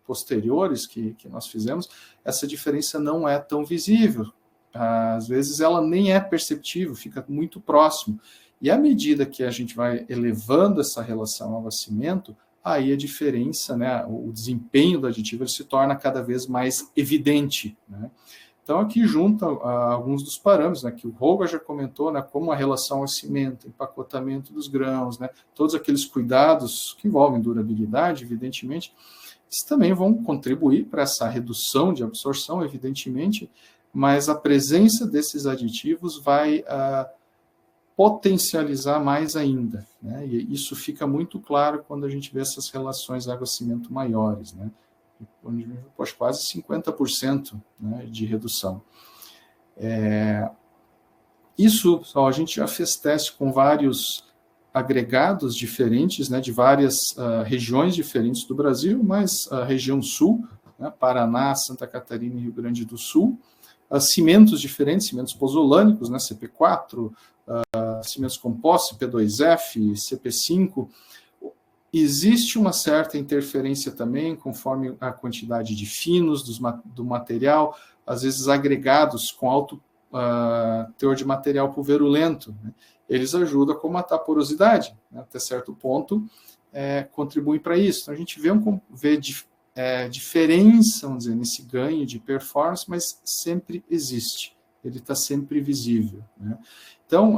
posteriores que nós fizemos, essa diferença não é tão visível. Às vezes ela nem é perceptível, fica muito próximo. E à medida que a gente vai elevando essa relação água-cimento, aí a diferença, né, o desempenho do aditivo, ele se torna cada vez mais evidente, né? Então, aqui junta alguns dos parâmetros, né, que o Roger já comentou, né, como a relação ao cimento, empacotamento dos grãos, né, todos aqueles cuidados que envolvem durabilidade, evidentemente, eles também vão contribuir para essa redução de absorção, evidentemente, mas a presença desses aditivos vai potencializar mais ainda, né? E isso fica muito claro quando a gente vê essas relações água-cimento maiores, né? Onde quase 50%, né, de redução. Isso, a gente já fez teste com vários agregados diferentes, né, de várias regiões diferentes do Brasil, mas a região sul, né, Paraná, Santa Catarina e Rio Grande do Sul, cimentos diferentes, cimentos pozolânicos, né, CP4, cimentos compostos, CP2F, CP5. Existe uma certa interferência também, conforme a quantidade de finos do material, às vezes agregados com alto teor de material pulverulento, né? Eles ajudam a comatar a porosidade, né? Até certo ponto, contribuem para isso. Então, a gente vê diferença, vamos dizer, nesse ganho de performance, mas sempre existe, ele está sempre visível, né? Então,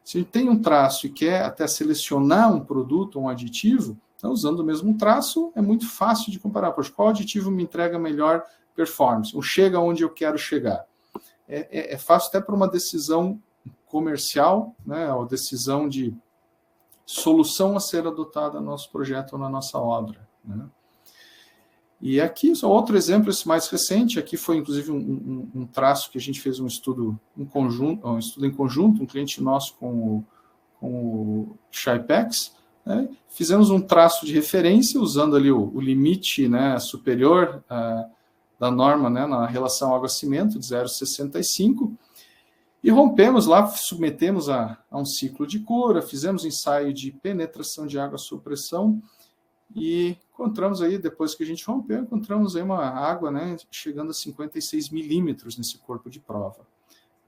se a gente tem um traço e quer até selecionar um produto, um aditivo, então, usando o mesmo traço, é muito fácil de comparar. Pois qual aditivo me entrega melhor performance? Ou chega onde eu quero chegar? É fácil até para uma decisão comercial, né, ou decisão de solução a ser adotada no nosso projeto ou na nossa obra, né? E aqui, só outro exemplo, esse mais recente, aqui foi inclusive um traço que a gente fez um estudo em conjunto, um cliente nosso com o Shypex, né? Fizemos um traço de referência usando ali o limite, né, superior da norma, né, na relação água-cimento de 0,65, e rompemos lá, submetemos a um ciclo de cura, fizemos ensaio de penetração de água sob pressão, e encontramos aí, depois que a gente rompeu, encontramos aí uma água, né, chegando a 56 milímetros nesse corpo de prova.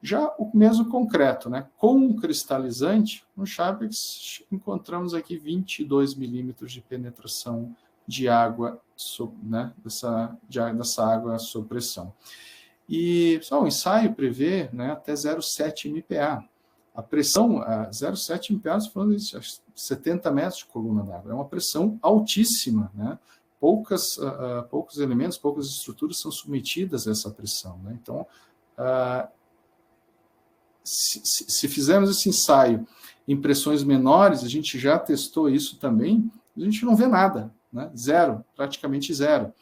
Já o mesmo concreto, né, com cristalizante, no Shypex, encontramos aqui 22 milímetros de penetração de água, né, dessa água sob pressão. E só o ensaio prevê, né, até 0,7 MPa. A pressão, 0,7 MPa, falando de 70 metros de coluna d'água, é uma pressão altíssima, né? Poucos elementos, poucas estruturas são submetidas a essa pressão, né? Então, se fizermos esse ensaio em pressões menores, a gente já testou isso também, a gente não vê nada, né? Zero, praticamente zero.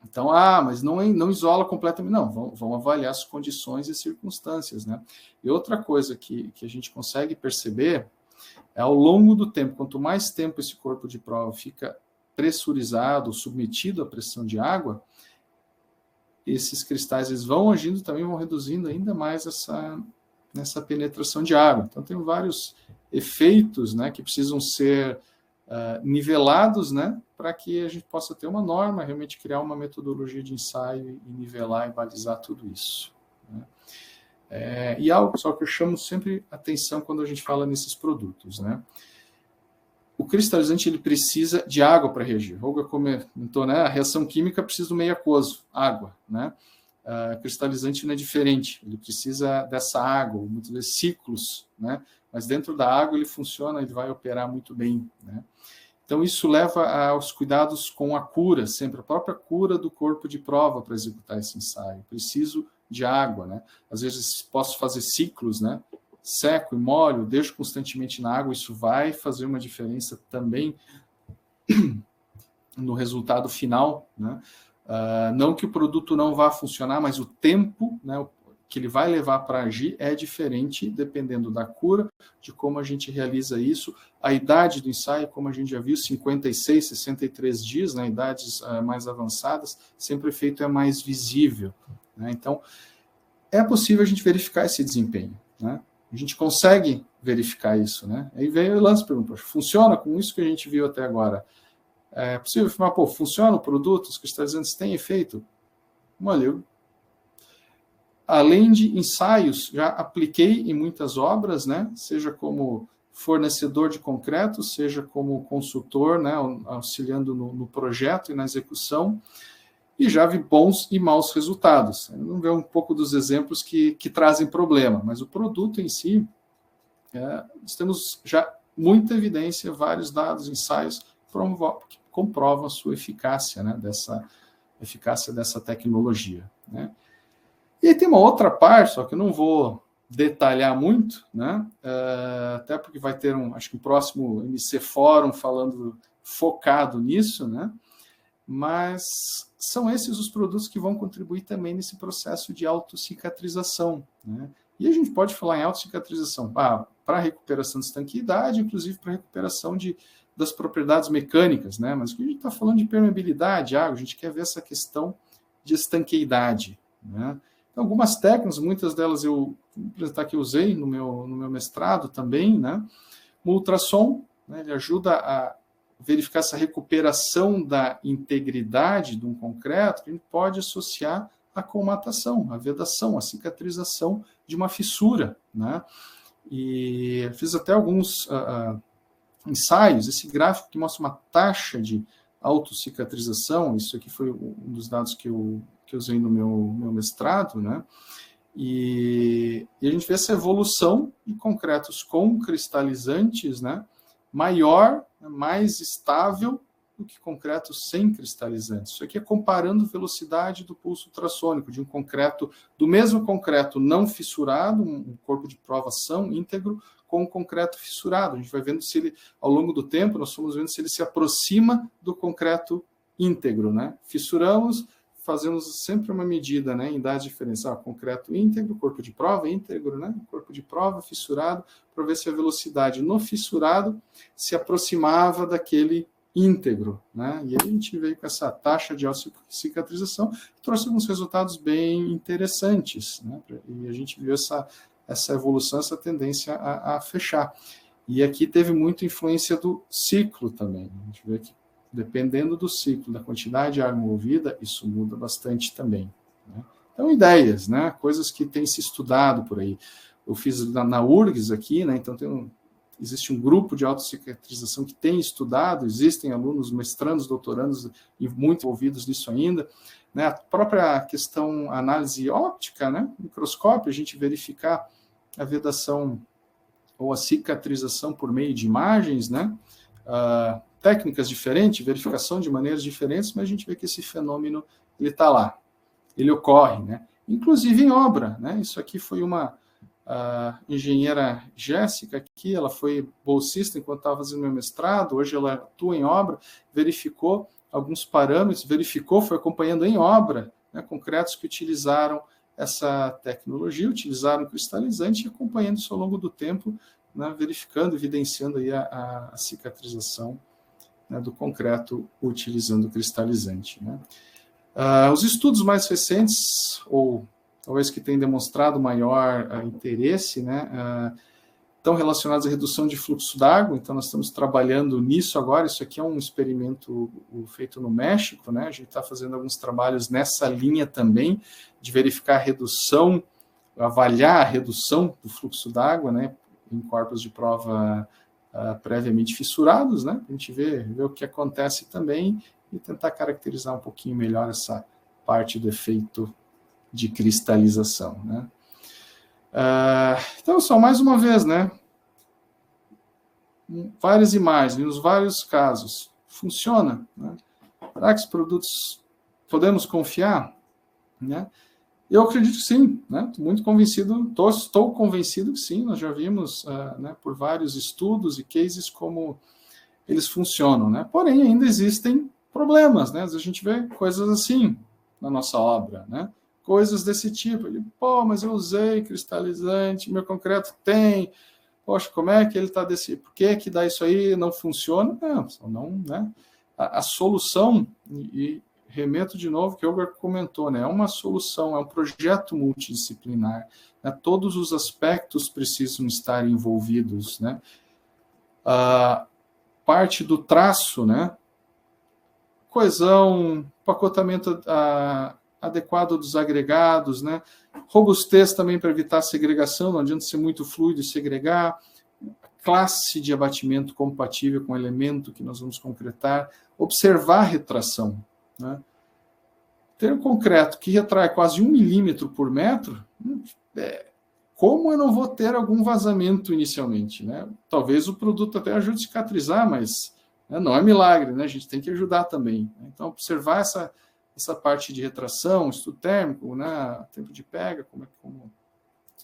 Então, mas não isola completamente. Não, vamos avaliar as condições e circunstâncias, né? E outra coisa que a gente consegue perceber é ao longo do tempo, quanto mais tempo esse corpo de prova fica pressurizado, submetido à pressão de água, esses cristais eles vão agindo também, vão reduzindo ainda mais essa penetração de água. Então, tem vários efeitos, né, que precisam ser nivelados, né, para que a gente possa ter uma norma, realmente criar uma metodologia de ensaio e nivelar e balizar tudo isso, né. E algo só que eu chamo sempre atenção quando a gente fala nesses produtos, né? O cristalizante ele precisa de água para reagir. O Olga comentou, né? A reação química precisa do meio aquoso, água, né? Cristalizante não é diferente, ele precisa dessa água, muitas vezes ciclos, né? Mas dentro da água ele funciona, ele vai operar muito bem, né? Então isso leva aos cuidados com a cura, sempre a própria cura do corpo de prova para executar esse ensaio. Preciso de água, né? Às vezes posso fazer ciclos, né? Seco e molho, deixo constantemente na água, isso vai fazer uma diferença também no resultado final, né? Não que o produto não vá funcionar, mas o tempo, né, que ele vai levar para agir é diferente, dependendo da cura, de como a gente realiza isso. A idade do ensaio, como a gente já viu, 56, 63 dias, né, idades mais avançadas, sempre o efeito é mais visível, né? Então, é possível a gente verificar esse desempenho, né? A gente consegue verificar isso, né? Aí veio o lance, pergunta, funciona com isso que a gente viu até agora? É possível afirmar, funciona o produto, os cristalizantes têm efeito? Olha, além de ensaios, já apliquei em muitas obras, né? Seja como fornecedor de concreto, seja como consultor, né? Auxiliando no projeto e na execução, e já vi bons e maus resultados. Vamos ver um pouco dos exemplos que trazem problema, mas o produto em si, nós temos já muita evidência, vários dados, ensaios, que comprovam a sua eficácia, né? Dessa eficácia dessa tecnologia, né? E aí tem uma outra parte, só que eu não vou detalhar muito, né? Até porque vai ter acho que um próximo MC Fórum focado nisso, né? Mas são esses os produtos que vão contribuir também nesse processo de autocicatrização, né? E a gente pode falar em autocicatrização para recuperação de estanqueidade, inclusive para recuperação das propriedades mecânicas, né? Mas aqui a gente está falando de permeabilidade, água, a gente quer ver essa questão de estanqueidade, né? Então, algumas técnicas, muitas delas eu vou apresentar que eu usei no meu mestrado também, né? O ultrassom, né, ele ajuda a verificar essa recuperação da integridade de um concreto, que a gente pode associar à colmatação, à vedação, à cicatrização de uma fissura, né? E fiz até alguns ensaios, esse gráfico que mostra uma taxa de autocicatrização, isso aqui foi um dos dados que eu usei no meu mestrado, né? E a gente vê essa evolução de concretos com cristalizantes, né? Maior, mais estável do que concretos sem cristalizantes. Isso aqui é comparando a velocidade do pulso ultrassônico de um concreto, do mesmo concreto não fissurado, um corpo de provação íntegro, com um concreto fissurado. A gente vai vendo se ele, ao longo do tempo, nós fomos vendo se ele se aproxima do concreto íntegro, né? Fissuramos, fazemos sempre uma medida, né, em dar diferença, concreto íntegro, corpo de prova íntegro, né, corpo de prova fissurado, para ver se a velocidade no fissurado se aproximava daquele íntegro, né? E aí a gente veio com essa taxa de cicatrização, trouxe alguns resultados bem interessantes, né? E a gente viu essa evolução, essa tendência a fechar. E aqui teve muita influência do ciclo também. A gente vê que dependendo do ciclo, da quantidade de água envolvida, isso muda bastante também, né? Então, ideias, né? Coisas que têm se estudado por aí. Eu fiz na URGS aqui, né? Então existe um grupo de autocicatrização que tem estudado, existem alunos, mestrandos, doutorandos e muito envolvidos nisso ainda, né? A própria questão, análise óptica, né? Microscópio, a gente verificar a vedação ou a cicatrização por meio de imagens, né? Técnicas diferentes, verificação de maneiras diferentes, mas a gente vê que esse fenômeno ele está lá, ele ocorre, né? Inclusive em obra, né? Isso aqui foi uma engenheira Jéssica aqui, ela foi bolsista enquanto estava fazendo meu mestrado, hoje ela atua em obra, verificou alguns parâmetros, foi acompanhando em obra, né, concretos que utilizaram essa tecnologia, utilizaram cristalizante e acompanhando isso ao longo do tempo, né, verificando, evidenciando aí a cicatrização, né, do concreto utilizando cristalizante, né. Os estudos mais recentes, ou talvez que tenham demonstrado maior interesse, né, estão relacionados à redução de fluxo d'água, então nós estamos trabalhando nisso agora. Isso aqui é um experimento feito no México, né? A gente está fazendo alguns trabalhos nessa linha também, de verificar a redução, avaliar a redução do fluxo d'água, né, em corpos de prova previamente fissurados, né? A gente vê o que acontece também e tentar caracterizar um pouquinho melhor essa parte do efeito de cristalização, né? Então, só mais uma vez, né? Várias imagens, nos vários casos. Funciona, né? Será que os produtos podemos confiar? Né? Eu acredito que sim, né? Estou muito convencido, estou convencido que sim. Nós já vimos né, por vários estudos e cases como eles funcionam, né? Porém, ainda existem problemas, né? Às vezes a gente vê coisas assim na nossa obra, né? Coisas desse tipo. Pô, mas eu usei cristalizante, meu concreto tem. Poxa, como é que ele está desse... Por que dá isso aí não funciona? Não, né? A solução, e remeto de novo que o Elber comentou, né? É uma solução, é um projeto multidisciplinar, né? Todos os aspectos precisam estar envolvidos, né? A parte do traço, né? Coesão, pacotamento adequado dos agregados, né? Robustez também para evitar segregação, não adianta ser muito fluido e segregar, classe de abatimento compatível com o elemento que nós vamos concretar, observar a retração, né? Ter um concreto que retrai quase 1 milímetro por metro, como eu não vou ter algum vazamento inicialmente, né? Talvez o produto até ajude a cicatrizar, mas não é milagre, né? A gente tem que ajudar também, né? Então, observar essa parte de retração, estudo térmico, né, tempo de pega, como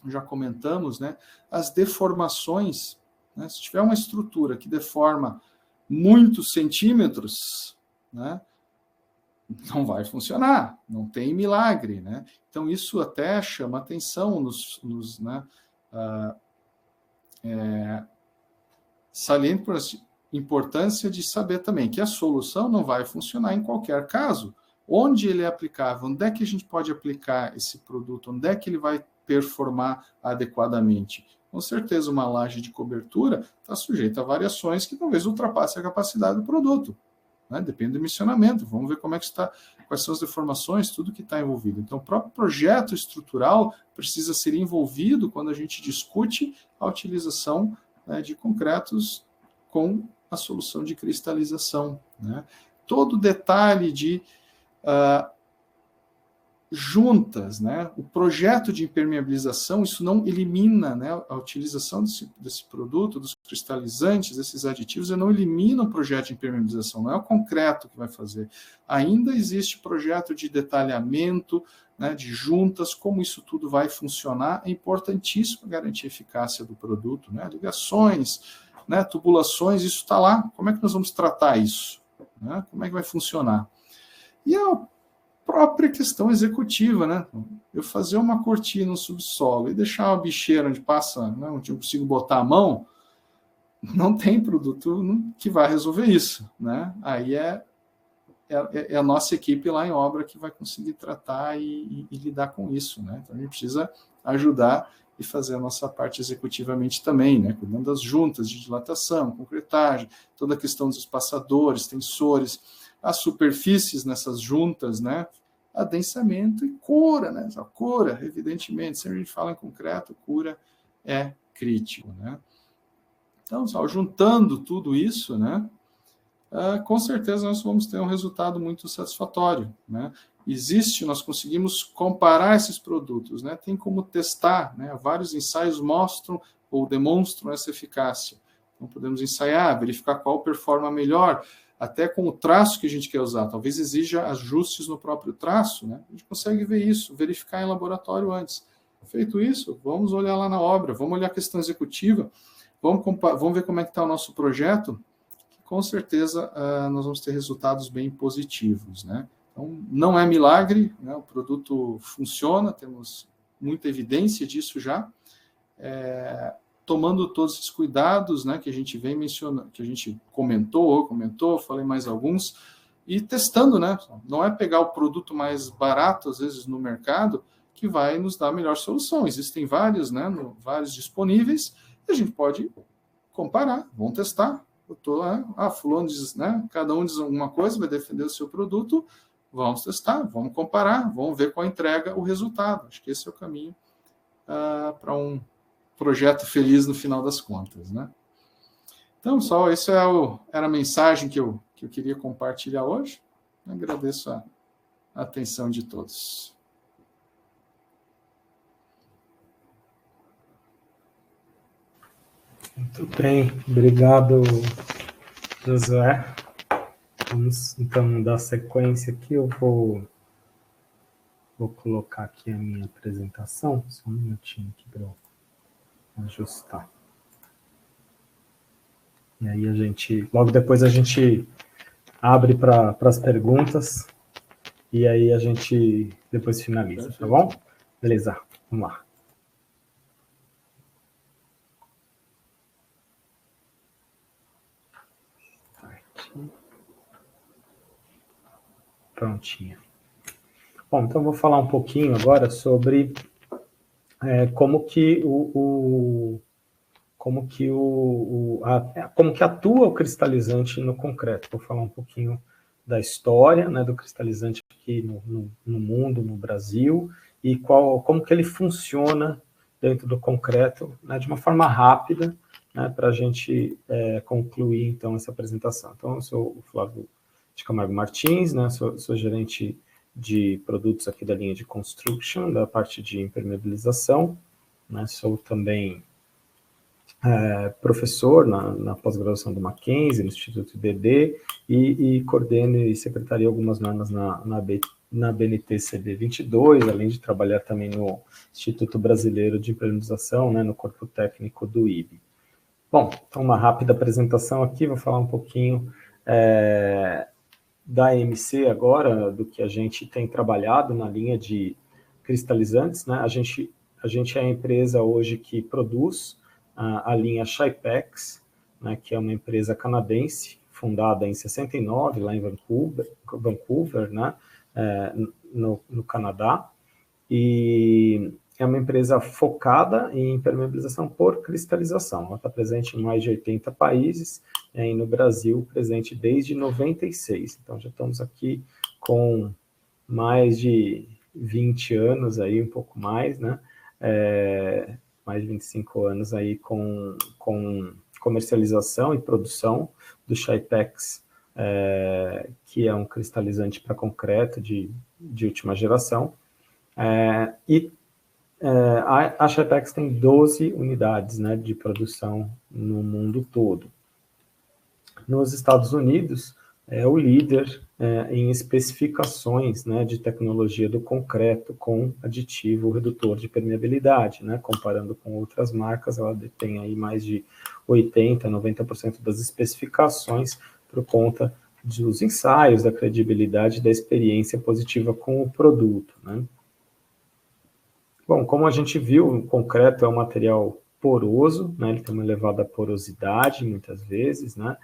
já comentamos, né, as deformações, né, se tiver uma estrutura que deforma muitos centímetros, né, não vai funcionar, não tem milagre, né? Então isso até chama atenção né, saliente por a importância de saber também que a solução não vai funcionar em qualquer caso. Onde ele é aplicável, onde é que a gente pode aplicar esse produto, onde é que ele vai performar adequadamente. Com certeza, uma laje de cobertura está sujeita a variações que talvez ultrapassem a capacidade do produto, né? Depende do missionamento, vamos ver como é que está, quais são as deformações, tudo que está envolvido. Então, o próprio projeto estrutural precisa ser envolvido quando a gente discute a utilização, né, de concretos com a solução de cristalização, né? Todo detalhe de juntas, né? O projeto de impermeabilização, isso não elimina, né, a utilização desse produto, dos cristalizantes, desses aditivos, não elimina o projeto de impermeabilização, não é o concreto que vai fazer. Ainda existe projeto de detalhamento, né, de juntas, como isso tudo vai funcionar, é importantíssimo garantir a eficácia do produto, né? Ligações, né, tubulações, isso está lá. Como é que nós vamos tratar isso? Né? Como é que vai funcionar? E a própria questão executiva, né? Eu fazer uma cortina no subsolo e deixar uma bicheira onde passa, né, onde eu consigo botar a mão, não tem produto que vai resolver isso, né? Aí é a nossa equipe lá em obra que vai conseguir tratar e lidar com isso, né? Então a gente precisa ajudar e fazer a nossa parte executivamente também, né? Cuidando das juntas de dilatação, concretagem, toda a questão dos espaçadores, tensores, as superfícies nessas juntas, né? Adensamento e cura, né? A cura, evidentemente, sempre a gente fala em concreto, cura é crítico, né? Então, só juntando tudo isso, né? Com certeza nós vamos ter um resultado muito satisfatório, né? Nós conseguimos comparar esses produtos, né? Tem como testar, né? Vários ensaios mostram ou demonstram essa eficácia. Então, podemos ensaiar, verificar qual performa melhor, até com o traço que a gente quer usar. Talvez exija ajustes no próprio traço, né? A gente consegue ver isso, verificar em laboratório antes. Feito isso, vamos olhar lá na obra, vamos olhar a questão executiva, vamos ver como é que está o nosso projeto, que com certeza nós vamos ter resultados bem positivos, né? Então, não é milagre, né? O produto funciona, temos muita evidência disso já, tomando todos esses cuidados, né, que a gente vem mencionando, que a gente comentou, falei mais alguns, e testando, né? Não é pegar o produto mais barato, às vezes, no mercado, que vai nos dar a melhor solução. Existem vários, né, vários disponíveis, a gente pode comparar, vamos testar. Eu estou lá, fulano diz, né? Cada um diz alguma coisa, vai defender o seu produto, vamos testar, vamos comparar, vamos ver qual entrega o resultado. Acho que esse é o caminho para um projeto feliz no final das contas, né? Então, pessoal, essa era a mensagem que eu queria compartilhar hoje. Agradeço a atenção de todos. Muito bem, obrigado, Josué. Vamos, então, dar sequência aqui. Eu vou colocar aqui a minha apresentação. Só um minutinho aqui para eu ajustar. E aí logo depois a gente abre para as perguntas e aí a gente depois finaliza, tá bom? Beleza, vamos lá. Prontinho. Bom, então eu vou falar um pouquinho agora sobre como que atua o cristalizante no concreto. Vou falar um pouquinho da história, né, do cristalizante aqui no mundo, no Brasil, e como que ele funciona dentro do concreto, né, de uma forma rápida, né, para a gente concluir, então, essa apresentação. Então, eu sou o Flávio de Camargo Martins, né, sou gerente de produtos aqui da linha de construction, da parte de impermeabilização, né, sou também professor na pós-graduação do Mackenzie, no Instituto IDD, e coordeno e secretaria algumas normas na BNT CB 22, além de trabalhar também no Instituto Brasileiro de Impermeabilização, né, no corpo técnico do IB. Bom, então uma rápida apresentação aqui, vou falar um pouquinho da AMC agora, do que a gente tem trabalhado na linha de cristalizantes, né? A gente é a empresa hoje que produz a linha Shypex, né, que é uma empresa canadense, fundada em 69, lá em Vancouver, né, no Canadá, e é uma empresa focada em impermeabilização por cristalização. Ela está presente em mais de 80 países, e no Brasil presente desde 96. Então já estamos aqui com mais de 20 anos, aí, um pouco mais, né? Mais de 25 anos aí com comercialização e produção do Shypex, que é um cristalizante para concreto de última geração. A Shypex tem 12 unidades, né, de produção no mundo todo. Nos Estados Unidos, é o líder em especificações, né, de tecnologia do concreto com aditivo redutor de permeabilidade, né, comparando com outras marcas, ela detém aí mais de 80%, 90% das especificações por conta dos ensaios, da credibilidade, da experiência positiva com o produto, né. Bom, como a gente viu, o concreto é um material poroso, né, ele tem uma elevada porosidade, muitas vezes, né,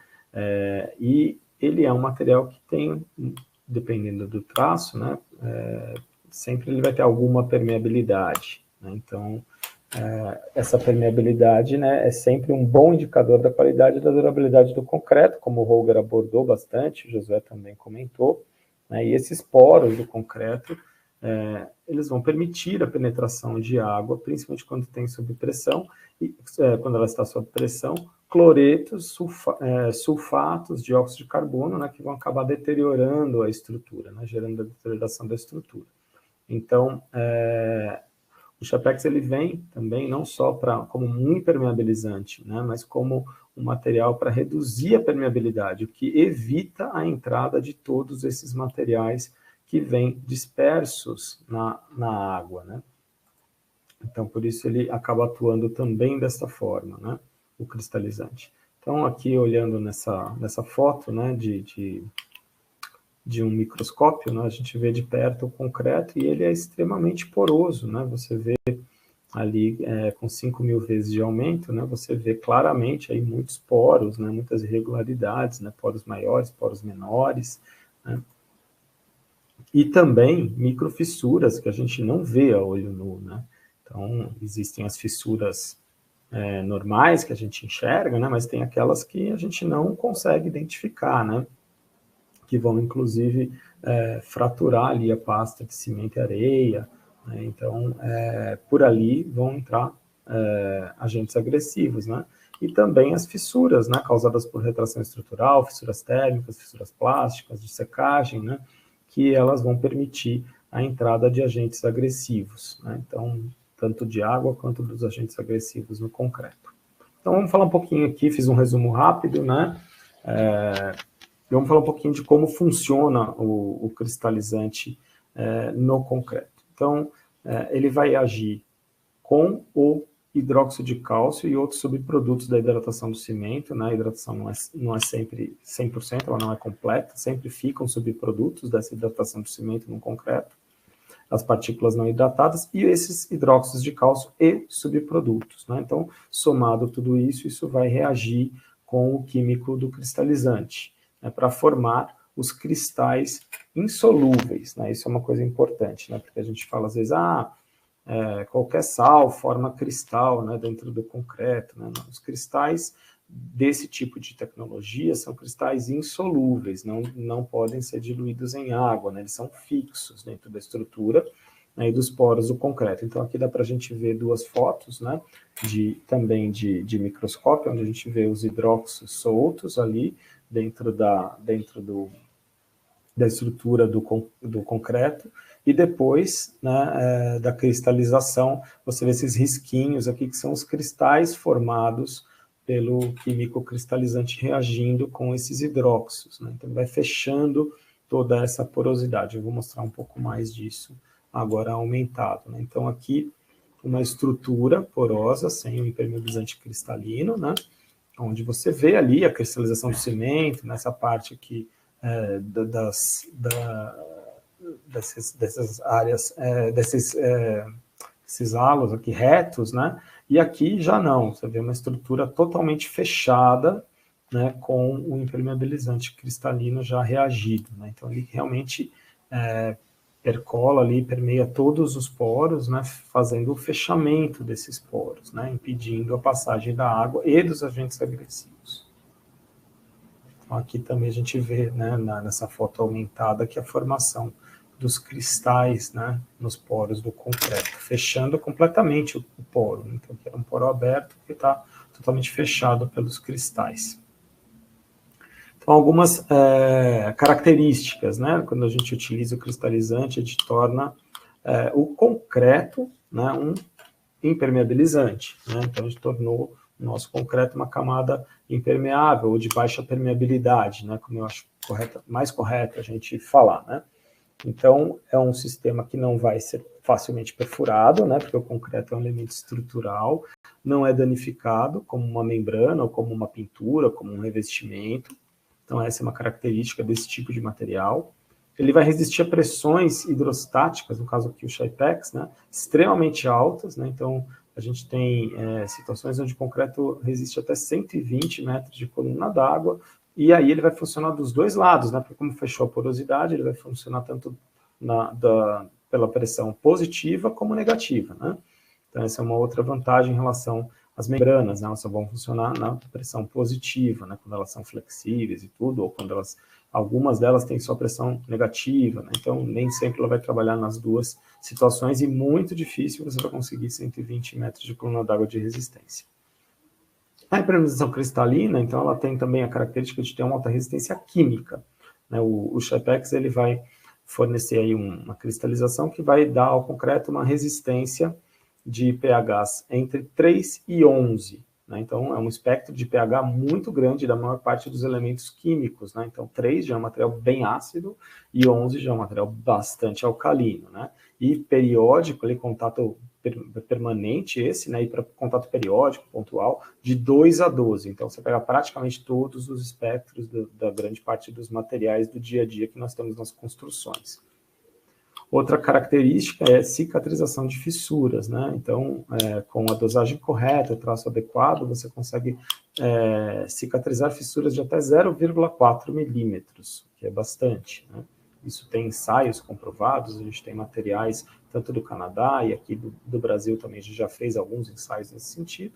e ele é um material que tem, dependendo do traço, né, sempre ele vai ter alguma permeabilidade, né, então essa permeabilidade, né, é sempre um bom indicador da qualidade e da durabilidade do concreto, como o Holger abordou bastante, o Josué também comentou, né, e esses poros do concreto, eles vão permitir a penetração de água, principalmente quando tem sob pressão, e quando ela está sob pressão, cloretos, sulfatos, dióxido de carbono, né, que vão acabar deteriorando a estrutura, né, gerando a deterioração da estrutura. Então, o Shypex ele vem também não só como um impermeabilizante, né, mas como um material para reduzir a permeabilidade, o que evita a entrada de todos esses materiais que vêm dispersos na água, né? Então, por isso ele acaba atuando também dessa forma, né? O cristalizante. Então, aqui olhando nessa foto, né, de um microscópio, né, a gente vê de perto o concreto e ele é extremamente poroso, né? Você vê ali com 5.000 vezes de aumento, né? Você vê claramente aí muitos poros, né? Muitas irregularidades, né? Poros maiores, poros menores, né? E também microfissuras que a gente não vê a olho nu, né? Então, existem as fissuras normais que a gente enxerga, né? Mas tem aquelas que a gente não consegue identificar, né? Que vão, inclusive, fraturar ali a pasta de cimento e areia, né? Então, por ali vão entrar agentes agressivos, né? E também as fissuras, né? Causadas por retração estrutural, fissuras térmicas, fissuras plásticas, de secagem, né? Que elas vão permitir a entrada de agentes agressivos, né? Então, tanto de água quanto dos agentes agressivos no concreto. Então, vamos falar um pouquinho aqui, fiz um resumo rápido, né? Vamos falar um pouquinho de como funciona o cristalizante no concreto. Então, ele vai agir com o hidróxido de cálcio e outros subprodutos da hidratação do cimento, né? A hidratação não é sempre 100%, ela não é completa, sempre ficam subprodutos dessa hidratação do cimento no concreto, as partículas não hidratadas e esses hidróxidos de cálcio e subprodutos, né? Então, somado tudo isso, isso vai reagir com o químico do cristalizante, né, para formar os cristais insolúveis, né? Isso é uma coisa importante, né? Porque a gente fala às vezes, qualquer sal forma cristal, né, dentro do concreto, né? Os cristais desse tipo de tecnologia são cristais insolúveis, não podem ser diluídos em água, né? Eles são fixos dentro da estrutura, né, e dos poros do concreto. Então aqui dá para a gente ver duas fotos, né, também de microscópio, onde a gente vê os hidróxidos soltos ali dentro da estrutura do concreto, e depois, né, da cristalização, você vê esses risquinhos aqui, que são os cristais formados pelo químico cristalizante reagindo com esses hidróxidos, né? Então vai fechando toda essa porosidade. Eu vou mostrar um pouco mais disso agora aumentado, né? Então aqui uma estrutura porosa sem o impermeabilizante cristalino, né? Onde você vê ali a cristalização do cimento, nessa parte aqui dessas áreas, esses halos aqui retos, né? E aqui já não, você vê uma estrutura totalmente fechada, né, com o impermeabilizante cristalino já reagido, né? Então ele realmente percola ali, permeia todos os poros, né, fazendo o fechamento desses poros, né, impedindo a passagem da água e dos agentes agressivos. Então aqui também a gente vê, né, nessa foto aumentada, que a formação dos cristais, né, nos poros do concreto, fechando completamente o poro. Então, aqui é um poro aberto que está totalmente fechado pelos cristais. Então, algumas características, né, quando a gente utiliza o cristalizante, a gente torna o concreto, né, um impermeabilizante, né? Então, a gente tornou o nosso concreto uma camada impermeável ou de baixa permeabilidade, né, como eu acho mais correto a gente falar, né? Então, é um sistema que não vai ser facilmente perfurado, né, porque o concreto é um elemento estrutural, não é danificado como uma membrana, ou como uma pintura, como um revestimento. Então, essa é uma característica desse tipo de material. Ele vai resistir a pressões hidrostáticas, no caso aqui o Shaipex, né, extremamente altas, né? Então, a gente tem situações onde o concreto resiste até 120 metros de coluna d'água, e aí ele vai funcionar dos dois lados, né? Porque como fechou a porosidade, ele vai funcionar tanto pela pressão positiva como negativa, né? Então essa é uma outra vantagem em relação às membranas, né? Elas só vão funcionar na pressão positiva, né? Quando elas são flexíveis e tudo, ou quando algumas delas têm só pressão negativa, né? Então nem sempre ela vai trabalhar nas duas situações, e muito difícil você vai conseguir 120 metros de coluna d'água de resistência. A impermeabilização cristalina, então, ela tem também a característica de ter uma alta resistência química, né? O Shaipex, ele vai fornecer aí uma cristalização que vai dar ao concreto uma resistência de pHs entre 3 e 11, né? Então, é um espectro de pH muito grande da maior parte dos elementos químicos, né? Então, 3 já é um material bem ácido e 11 já é um material bastante alcalino, né? E periódico, ali, contato permanente esse, né, e para contato periódico, pontual, de 2 a 12. Então, você pega praticamente todos os espectros da grande parte dos materiais do dia a dia que nós temos nas construções. Outra característica é cicatrização de fissuras, né? Então, com a dosagem correta, o traço adequado, você consegue cicatrizar fissuras de até 0,4 milímetros, que é bastante, né? Isso tem ensaios comprovados, a gente tem materiais tanto do Canadá e aqui do Brasil também, a gente já fez alguns ensaios nesse sentido,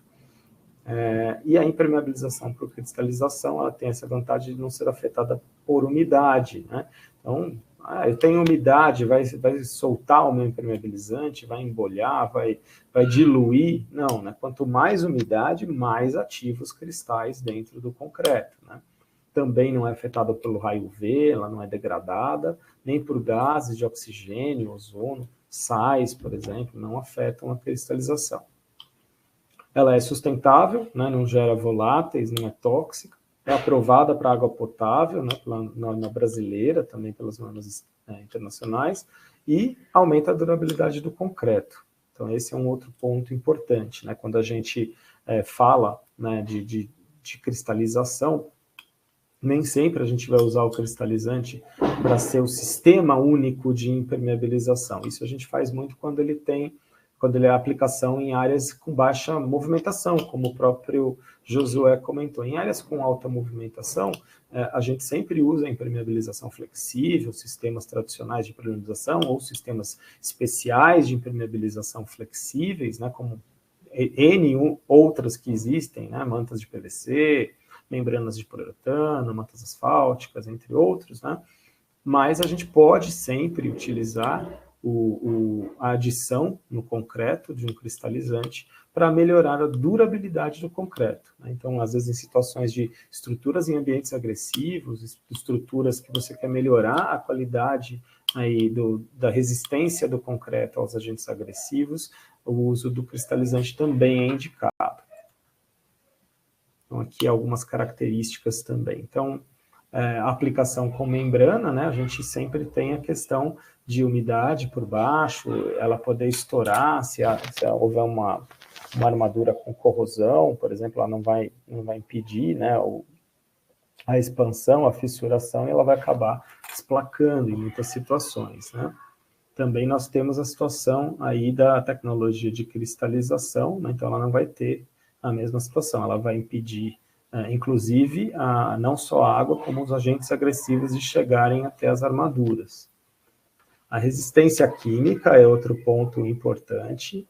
E a impermeabilização por cristalização, ela tem essa vantagem de não ser afetada por umidade, né? Então, eu tenho umidade, vai soltar o meu impermeabilizante, vai embolhar, vai diluir. Não, né? Quanto mais umidade, mais ativos cristais dentro do concreto, né? Também não é afetada pelo raio UV, ela não é degradada, nem por gases de oxigênio, ozono, sais, por exemplo, não afetam a cristalização. Ela é sustentável, né, não gera voláteis, não é tóxica, é aprovada para água potável, né, pela norma brasileira, também pelas normas internacionais, e aumenta a durabilidade do concreto. Então, esse é um outro ponto importante, né, quando a gente fala, né, de cristalização, nem sempre a gente vai usar o cristalizante para ser o sistema único de impermeabilização. Isso a gente faz muito quando ele é a aplicação em áreas com baixa movimentação, como o próprio Josué comentou. Em áreas com alta movimentação, a gente sempre usa a impermeabilização flexível, sistemas tradicionais de impermeabilização ou sistemas especiais de impermeabilização flexíveis, né, como N outras que existem, né, mantas de PVC, membranas de poliuretano, mantas asfálticas, entre outros, né? Mas a gente pode sempre utilizar a adição no concreto de um cristalizante para melhorar a durabilidade do concreto, né? Então, às vezes, em situações de estruturas em ambientes agressivos, estruturas que você quer melhorar a qualidade aí da resistência do concreto aos agentes agressivos, o uso do cristalizante também é indicado. Então, aqui algumas características também. Então, a aplicação com membrana, né, a gente sempre tem a questão de umidade por baixo, ela poder estourar, se houver uma armadura com corrosão, por exemplo, ela não vai impedir, né, a expansão, a fissuração, e ela vai acabar esplacando em muitas situações, né. Também nós temos a situação aí da tecnologia de cristalização, né, então ela não vai ter a mesma situação, ela vai impedir, inclusive, não só a água, como os agentes agressivos de chegarem até as armaduras. A resistência química é outro ponto importante,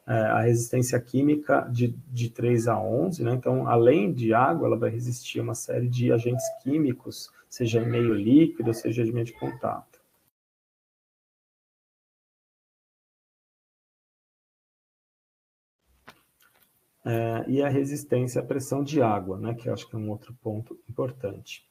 a resistência química de 3 a 11, né? Então, além de água, ela vai resistir a uma série de agentes químicos, seja em meio líquido, seja de meio de contato. E a resistência à pressão de água, né, que eu acho que é um outro ponto importante.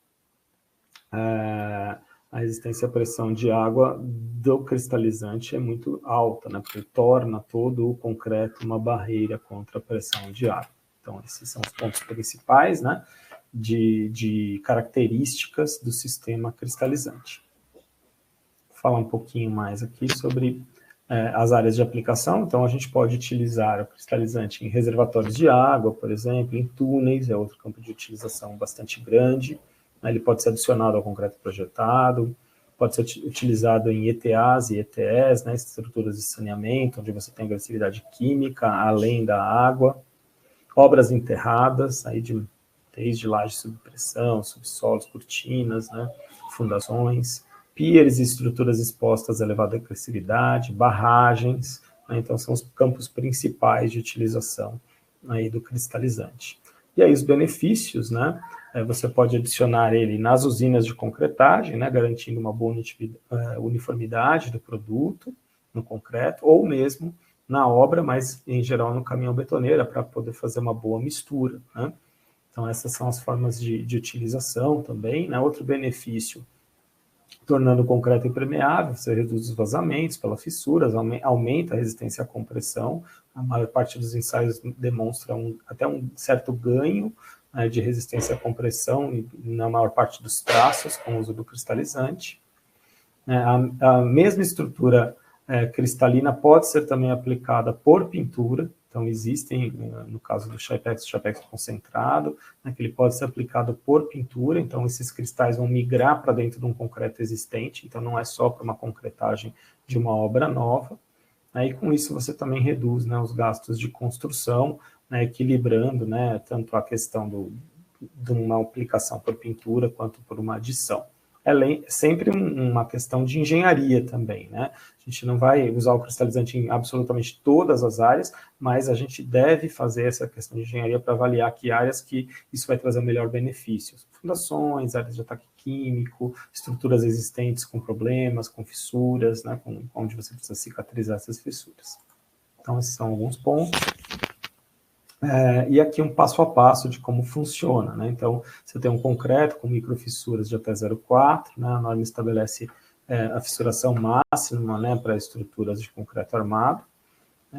A resistência à pressão de água do cristalizante é muito alta, né, porque torna todo o concreto uma barreira contra a pressão de água. Então, esses são os pontos principais, né, de características do sistema cristalizante. Vou falar um pouquinho mais aqui sobre as áreas de aplicação. Então, a gente pode utilizar o cristalizante em reservatórios de água, por exemplo, em túneis, é outro campo de utilização bastante grande. Ele pode ser adicionado ao concreto projetado, pode ser utilizado em ETAs e ETEs, né, estruturas de saneamento, onde você tem agressividade química, além da água. Obras enterradas, aí desde lajes sob pressão, subsolos, cortinas, né, fundações, piers e estruturas expostas a elevada agressividade, barragens, né, então são os campos principais de utilização aí do cristalizante. E aí os benefícios, né, você pode adicionar ele nas usinas de concretagem, né, garantindo uma boa uniformidade do produto no concreto, ou mesmo na obra, mas em geral no caminhão-betoneira, para poder fazer uma boa mistura, né? Então essas são as formas de utilização também, né? Outro benefício, tornando o concreto impermeável, você reduz os vazamentos pelas fissuras, aumenta a resistência à compressão. A maior parte dos ensaios demonstra até um certo ganho, né, de resistência à compressão na maior parte dos traços com o uso do cristalizante. A mesma estrutura cristalina pode ser também aplicada por pintura. Então, existem, no caso do Shapex concentrado, né, que ele pode ser aplicado por pintura, então esses cristais vão migrar para dentro de um concreto existente, então não é só para uma concretagem de uma obra nova. E com isso você também reduz, né, os gastos de construção, né, equilibrando, né, tanto a questão de uma aplicação por pintura quanto por uma adição. É sempre uma questão de engenharia também, né? A gente não vai usar o cristalizante em absolutamente todas as áreas, mas a gente deve fazer essa questão de engenharia para avaliar que áreas que isso vai trazer o melhor benefício. Fundações, áreas de ataque químico, estruturas existentes com problemas, com fissuras, né, onde você precisa cicatrizar essas fissuras. Então, esses são alguns pontos. E aqui um passo a passo de como funciona, né? Então, você tem um concreto com microfissuras de até 0,4, né? A norma estabelece a fissuração máxima, né, para estruturas de concreto armado.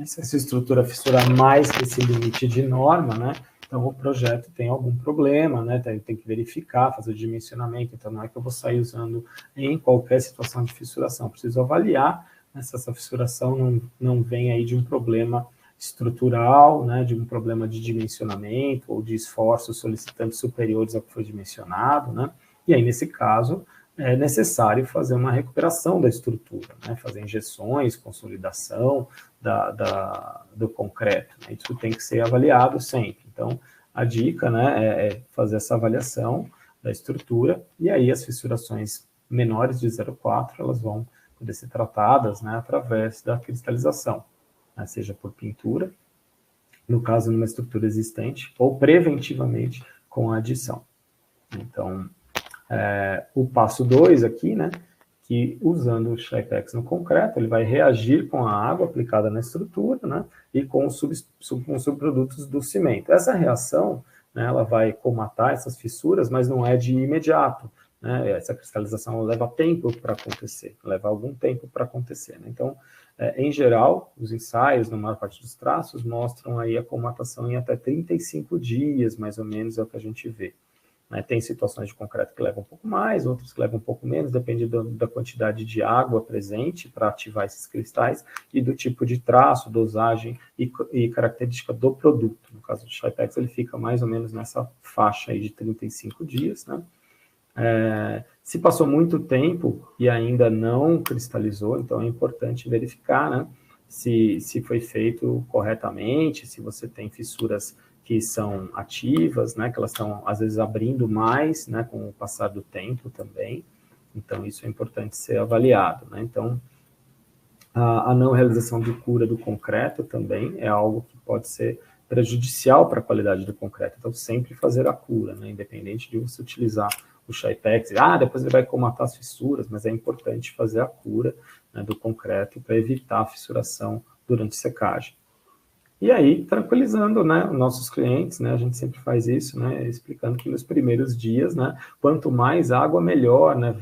Se essa estrutura fissurar mais que esse limite de norma, né, então o projeto tem algum problema, né, tem que verificar, fazer o dimensionamento, então não é que eu vou sair usando em qualquer situação de fissuração, preciso avaliar, né, se essa fissuração não vem aí de um problema estrutural, né, de um problema de dimensionamento ou de esforços solicitantes superiores ao que foi dimensionado, né, e aí nesse caso é necessário fazer uma recuperação da estrutura, né, fazer injeções, consolidação do concreto, né, isso tem que ser avaliado sempre. Então, a dica, né, é fazer essa avaliação da estrutura, e aí as fissurações menores de 0,4, elas vão poder ser tratadas, né, através da cristalização, né, seja por pintura, no caso, numa estrutura existente, ou preventivamente com a adição. Então, o passo 2 aqui, né, que usando o Shypex no concreto, ele vai reagir com a água aplicada na estrutura, né, e com os subprodutos do cimento. Essa reação, né, ela vai comatar essas fissuras, mas não é de imediato, né, essa cristalização leva tempo para acontecer, leva algum tempo para acontecer, né? Então, em geral, os ensaios, na maior parte dos traços, mostram aí a comatação em até 35 dias, mais ou menos, é o que a gente vê. Tem situações de concreto que levam um pouco mais, outras que levam um pouco menos, depende da quantidade de água presente para ativar esses cristais e do tipo de traço, dosagem e característica do produto. No caso do Shypex, ele fica mais ou menos nessa faixa aí de 35 dias, né? Se passou muito tempo e ainda não cristalizou, então é importante verificar, né, se foi feito corretamente, se você tem fissuras que são ativas, né, que elas estão, às vezes, abrindo mais, né, com o passar do tempo também. Então, isso é importante ser avaliado, né? Então, a não realização de cura do concreto também é algo que pode ser prejudicial para a qualidade do concreto. Então, sempre fazer a cura, né, independente de você utilizar o Shypex, depois ele vai comatar as fissuras, mas é importante fazer a cura, né, do concreto para evitar a fissuração durante secagem. E aí, tranquilizando, né, nossos clientes, né, a gente sempre faz isso, né, explicando que nos primeiros dias, né, quanto mais água, melhor, né,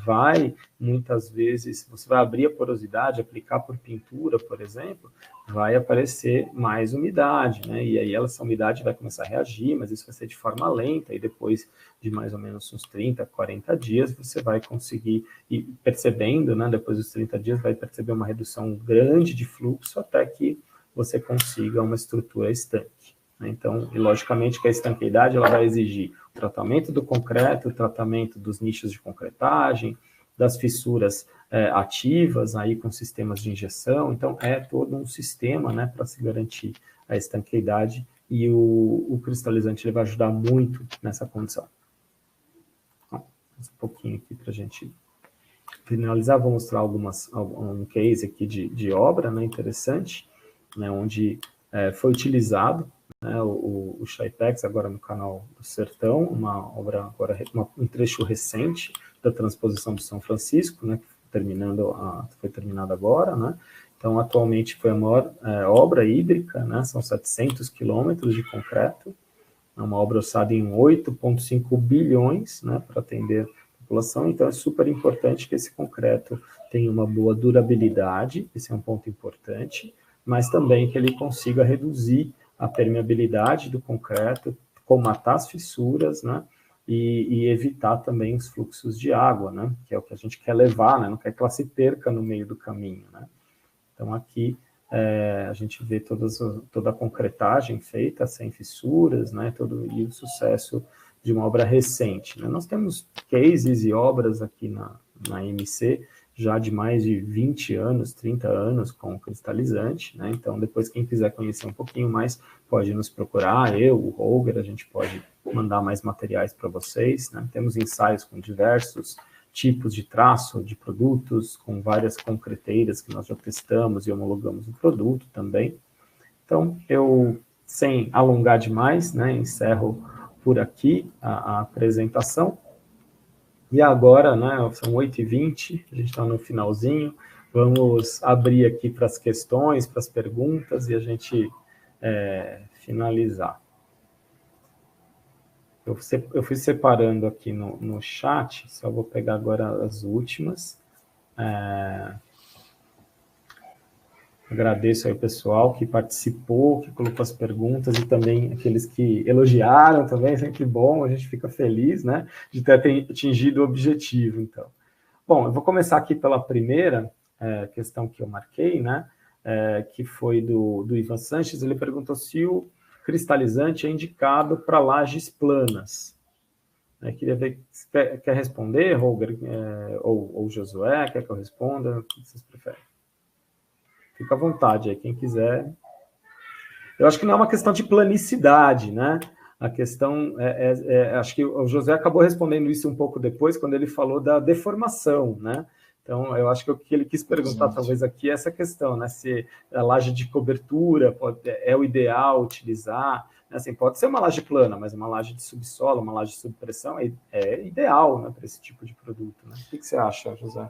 muitas vezes, você vai abrir a porosidade, aplicar por pintura, por exemplo, vai aparecer mais umidade, né, e aí essa umidade vai começar a reagir, mas isso vai ser de forma lenta, e depois de mais ou menos uns 30, 40 dias, você vai conseguir ir percebendo, né, depois dos 30 dias, vai perceber uma redução grande de fluxo, até que você consiga uma estrutura estanque, né? Então, e logicamente que a estanqueidade ela vai exigir o tratamento do concreto, o tratamento dos nichos de concretagem, das fissuras ativas, aí com sistemas de injeção. Então, é todo um sistema, né, para se garantir a estanqueidade, e o cristalizante ele vai ajudar muito nessa condição. Então, um pouquinho aqui para a gente finalizar, vou mostrar um case aqui de obra, né, interessante, né, onde foi utilizado, né, o Shypex agora no canal do Sertão, uma obra agora, um trecho recente da transposição de São Francisco, né, que foi terminada agora, né? Então, atualmente foi a maior obra hídrica, né, são 700 quilômetros de concreto, é uma obra orçada em 8,5 bilhões, né, para atender a população. Então, é super importante que esse concreto tenha uma boa durabilidade, esse é um ponto importante, mas também que ele consiga reduzir a permeabilidade do concreto, comatar as fissuras, né, e evitar também os fluxos de água, né, que é o que a gente quer levar, né, não quer que ela se perca no meio do caminho, né. Então, aqui a gente vê toda a concretagem feita sem fissuras, né, e o sucesso de uma obra recente, né. Nós temos cases e obras aqui na MC, já de mais de 20 anos, 30 anos com cristalizante, né? Então, depois, quem quiser conhecer um pouquinho mais, pode nos procurar, o Holger, a gente pode mandar mais materiais para vocês, né? Temos ensaios com diversos tipos de traço de produtos, com várias concreteiras que nós já testamos e homologamos o produto também. Então, eu, sem alongar demais, né, encerro por aqui a apresentação. E agora, né, são 8h20, a gente está no finalzinho, vamos abrir aqui para as questões, para as perguntas e a gente finalizar. Eu fui separando aqui no chat, só vou pegar agora as últimas. Agradeço aí o pessoal que participou, que colocou as perguntas e também aqueles que elogiaram também, sempre bom, a gente fica feliz, né, de ter atingido o objetivo, então. Bom, eu vou começar aqui pela primeira questão que eu marquei, né, que foi do Ivan Sanches. Ele perguntou se o cristalizante é indicado para lajes planas. Queria ver, quer responder, Holger, ou Josué, quer que eu responda? O que vocês preferem? Fica à vontade aí, quem quiser. Eu acho que não é uma questão de planicidade, né? A questão acho que o José acabou respondendo isso um pouco depois, quando ele falou da deformação, né? Então, eu acho que o que ele quis perguntar, talvez, aqui é essa questão, né? Se a laje de cobertura é o ideal utilizar. Assim, pode ser uma laje plana, mas uma laje de subsolo, uma laje de subpressão é ideal, né, para esse tipo de produto, né? O que você acha, José?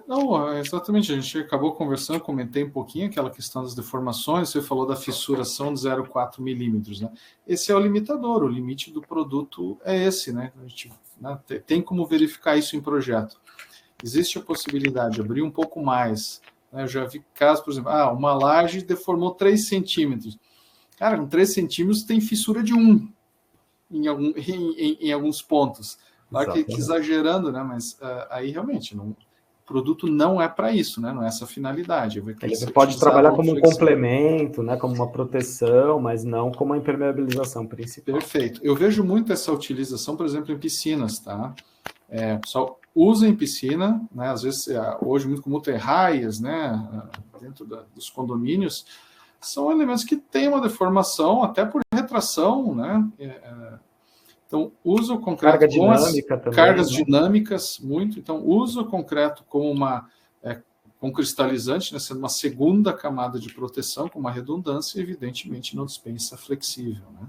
Não, exatamente, a gente acabou conversando, comentei um pouquinho aquela questão das deformações, você falou da fissuração de 0,4 milímetros, né? Esse é o limitador, o limite do produto é esse, né? A gente, né, tem como verificar isso em projeto. Existe a possibilidade de abrir um pouco mais, né? Eu já vi casos, por exemplo, uma laje deformou 3 centímetros. Cara, com 3 centímetros tem fissura de 1 em alguns pontos. Claro que exagerando, né? Mas aí realmente o produto não é para isso, né? Não é essa finalidade. Ele pode trabalhar como um complemento, né? Como uma proteção, mas não como uma impermeabilização principal. Perfeito. Eu vejo muito essa utilização, por exemplo, em piscinas, tá? O pessoal usa em piscina, né? Às vezes, hoje muito comum ter raias, né? Dentro dos condomínios, são elementos que têm uma deformação, até por retração, né? Então, usa o concreto carga dinâmica também, cargas, né? dinâmicas, muito. Então, usa o concreto como com cristalizante, né, sendo uma segunda camada de proteção, com uma redundância, e evidentemente não dispensa flexível, né?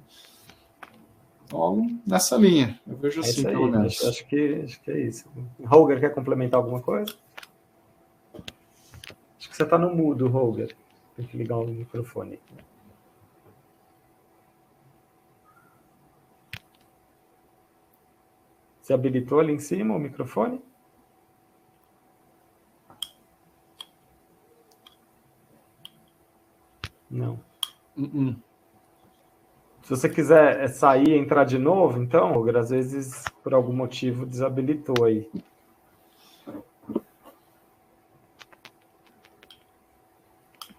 Então, nessa linha, eu vejo assim, pelo menos. Acho que é isso. Holger, quer complementar alguma coisa? Acho que você está no mudo, Holger. Tem que ligar o microfone. Você habilitou ali em cima o microfone? Não. Se você quiser sair e entrar de novo, então, Holger, às vezes, por algum motivo, desabilitou aí.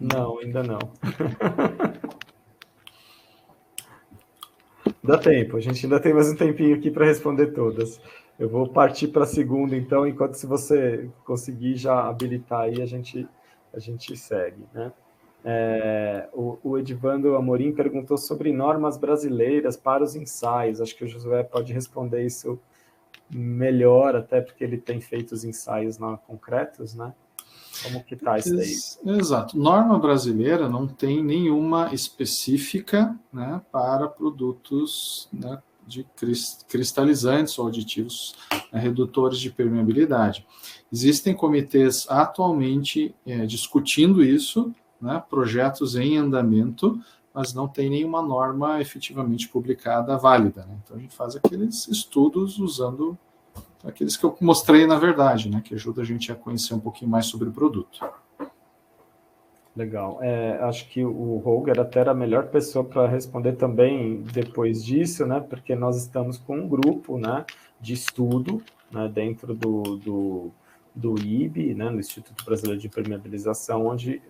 Não, ainda não. Dá tempo, a gente ainda tem mais um tempinho aqui para responder todas. Eu vou partir para a segunda, então, enquanto se você conseguir já habilitar aí, a gente segue, né? O Edivando Amorim perguntou sobre normas brasileiras para os ensaios. Acho que o Josué pode responder isso melhor, até porque ele tem feito os ensaios concretos, né? Como que está isso daí? Exato. Norma brasileira não tem nenhuma específica, né, para produtos, né, de cristalizantes ou aditivos, né, redutores de permeabilidade. Existem comitês atualmente discutindo isso, né, projetos em andamento, mas não tem nenhuma norma efetivamente publicada válida, né? Então a gente faz aqueles estudos usando aqueles que eu mostrei, na verdade, né, que ajuda a gente a conhecer um pouquinho mais sobre o produto. Legal. Acho que o Holger até era a melhor pessoa para responder também depois disso, né, porque nós estamos com um grupo, né, de estudo, né, dentro do IB, né, no Instituto Brasileiro de Impermeabilização, onde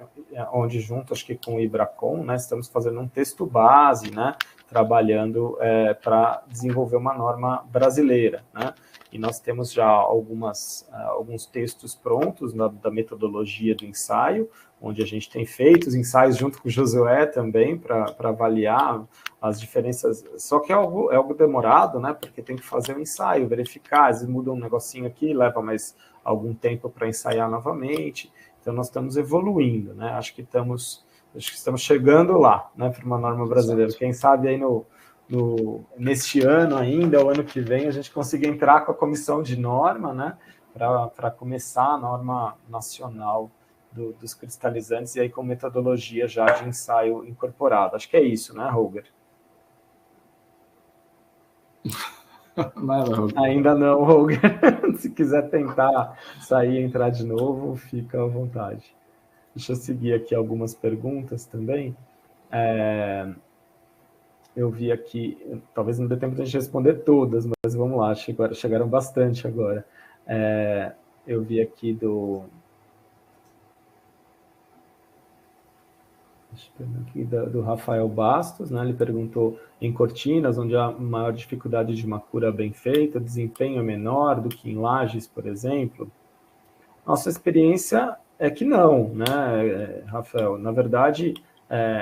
junto, acho que com o IBRACON, né, estamos fazendo um texto base, né, trabalhando para desenvolver uma norma brasileira, né? E nós temos já alguns textos prontos da metodologia do ensaio, onde a gente tem feito os ensaios junto com o Josué também, para avaliar as diferenças, só que é algo demorado, né, porque tem que fazer o ensaio, verificar, às vezes muda um negocinho aqui, leva mais algum tempo para ensaiar novamente, então nós estamos evoluindo, né, acho que estamos chegando lá, né, para uma norma brasileira. Quem sabe aí neste ano ainda, o ano que vem, a gente consiga entrar com a comissão de norma, né, para começar a norma nacional dos cristalizantes, e aí com metodologia já de ensaio incorporado. Acho que é isso, né, Holger? Nada, Holger. Ainda não, Holger. Se quiser tentar sair e entrar de novo, fica à vontade. Deixa eu seguir aqui algumas perguntas também. Eu vi aqui, talvez não dê tempo de a gente responder todas, mas vamos lá, chegaram bastante agora. Eu vi aqui do Rafael Bastos, né? Ele perguntou: em cortinas, onde há maior dificuldade de uma cura bem feita, o desempenho é menor do que em lajes, por exemplo? Nossa experiência é que não, né, Rafael? Na verdade,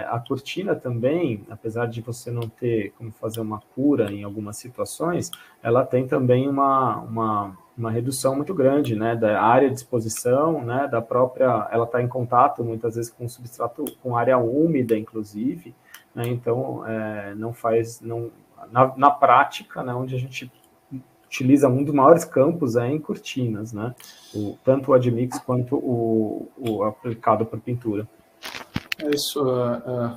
a cortina também, apesar de você não ter como fazer uma cura em algumas situações, ela tem também uma redução muito grande, né, da área de exposição, né, da própria, ela está em contato muitas vezes com substrato, com área úmida, inclusive, né, então na prática, né, onde a gente utiliza um dos maiores campos em cortinas, né, tanto o admix quanto o aplicado por pintura. É isso,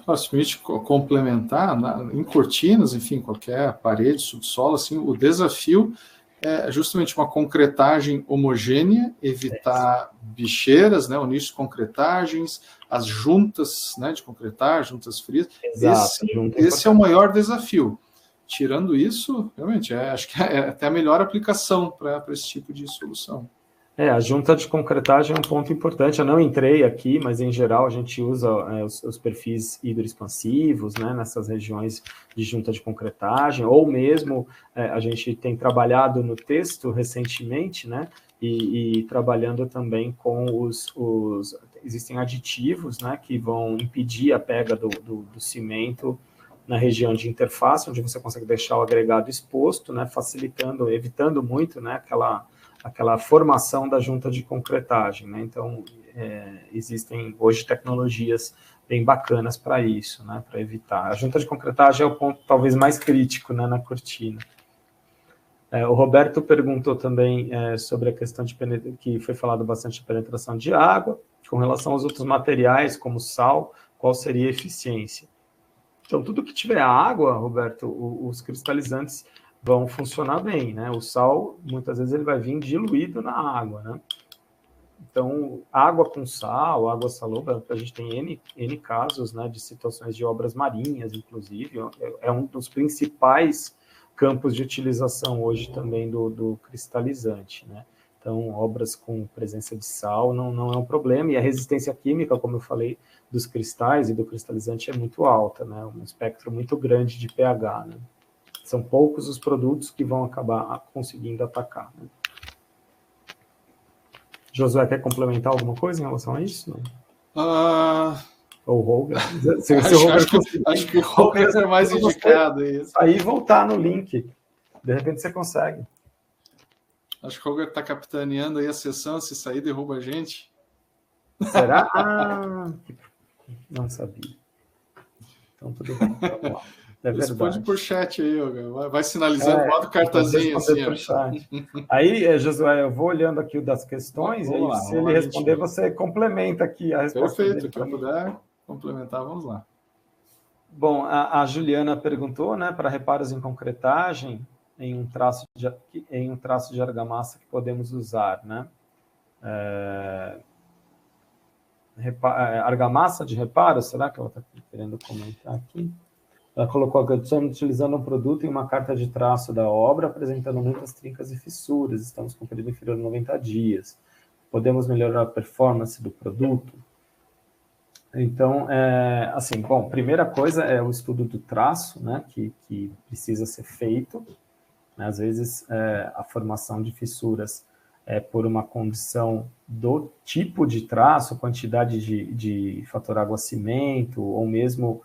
facilmente complementar, em cortinas, enfim, qualquer parede, subsolo, assim, o desafio é justamente uma concretagem homogênea, evitar bicheiras, né, unir concretagens, as juntas, né, de concretagem, juntas frias. Exato, esse é o maior desafio. Tirando isso, realmente, acho que é até a melhor aplicação para esse tipo de solução. A junta de concretagem é um ponto importante. Eu não entrei aqui, mas em geral a gente usa os perfis hidroexpansivos, né, nessas regiões de junta de concretagem, ou mesmo a gente tem trabalhado no texto recentemente, né, e trabalhando também com existem aditivos, né, que vão impedir a pega do cimento na região de interface, onde você consegue deixar o agregado exposto, né, facilitando, evitando muito, né, aquela formação da junta de concretagem, né? Então, existem hoje tecnologias bem bacanas para isso, né? Para evitar. A junta de concretagem é o ponto talvez mais crítico, né, na cortina. O Roberto perguntou também sobre a questão que foi falado bastante de penetração de água, com relação aos outros materiais, como sal, qual seria a eficiência? Então, tudo que tiver água, Roberto, os cristalizantes vão funcionar bem, né? O sal, muitas vezes, ele vai vir diluído na água, né? Então, água com sal, água salobra, a gente tem N casos, né, de situações de obras marinhas, inclusive, é um dos principais campos de utilização hoje também do cristalizante, né? Então, obras com presença de sal não é um problema, e a resistência química, como eu falei, dos cristais e do cristalizante é muito alta, né? Um espectro muito grande de pH, né? São poucos os produtos que vão acabar conseguindo atacar, né? Josué, quer complementar alguma coisa em relação a isso? Ou o Holger? Acho que o Holger é mais indicado. Isso. Aí voltar no link. De repente você consegue. Acho que o Holger está capitaneando aí a sessão, se sair derruba a gente. Será? Não sabia. Então tudo bem, vamos lá. Responde por chat aí, vai sinalizando, bota o cartazinho assim. Aí, Josué, eu vou olhando aqui o das questões, e aí, se ele responder, você complementa aqui a resposta. Perfeito, o que eu puder complementar, vamos lá. Bom, a Juliana perguntou, né, para reparos em concretagem, em um traço de argamassa que podemos usar, né? Argamassa de reparo, será que ela está querendo comentar aqui? Ela colocou que estamos utilizando um produto em uma carta de traço da obra, apresentando muitas trincas e fissuras. Estamos com um período inferior a 90 dias. Podemos melhorar a performance do produto? Então, assim, bom, primeira coisa é o estudo do traço, né, que precisa ser feito. Às vezes, a formação de fissuras por uma condição do tipo de traço, quantidade de fator água-cimento, ou mesmo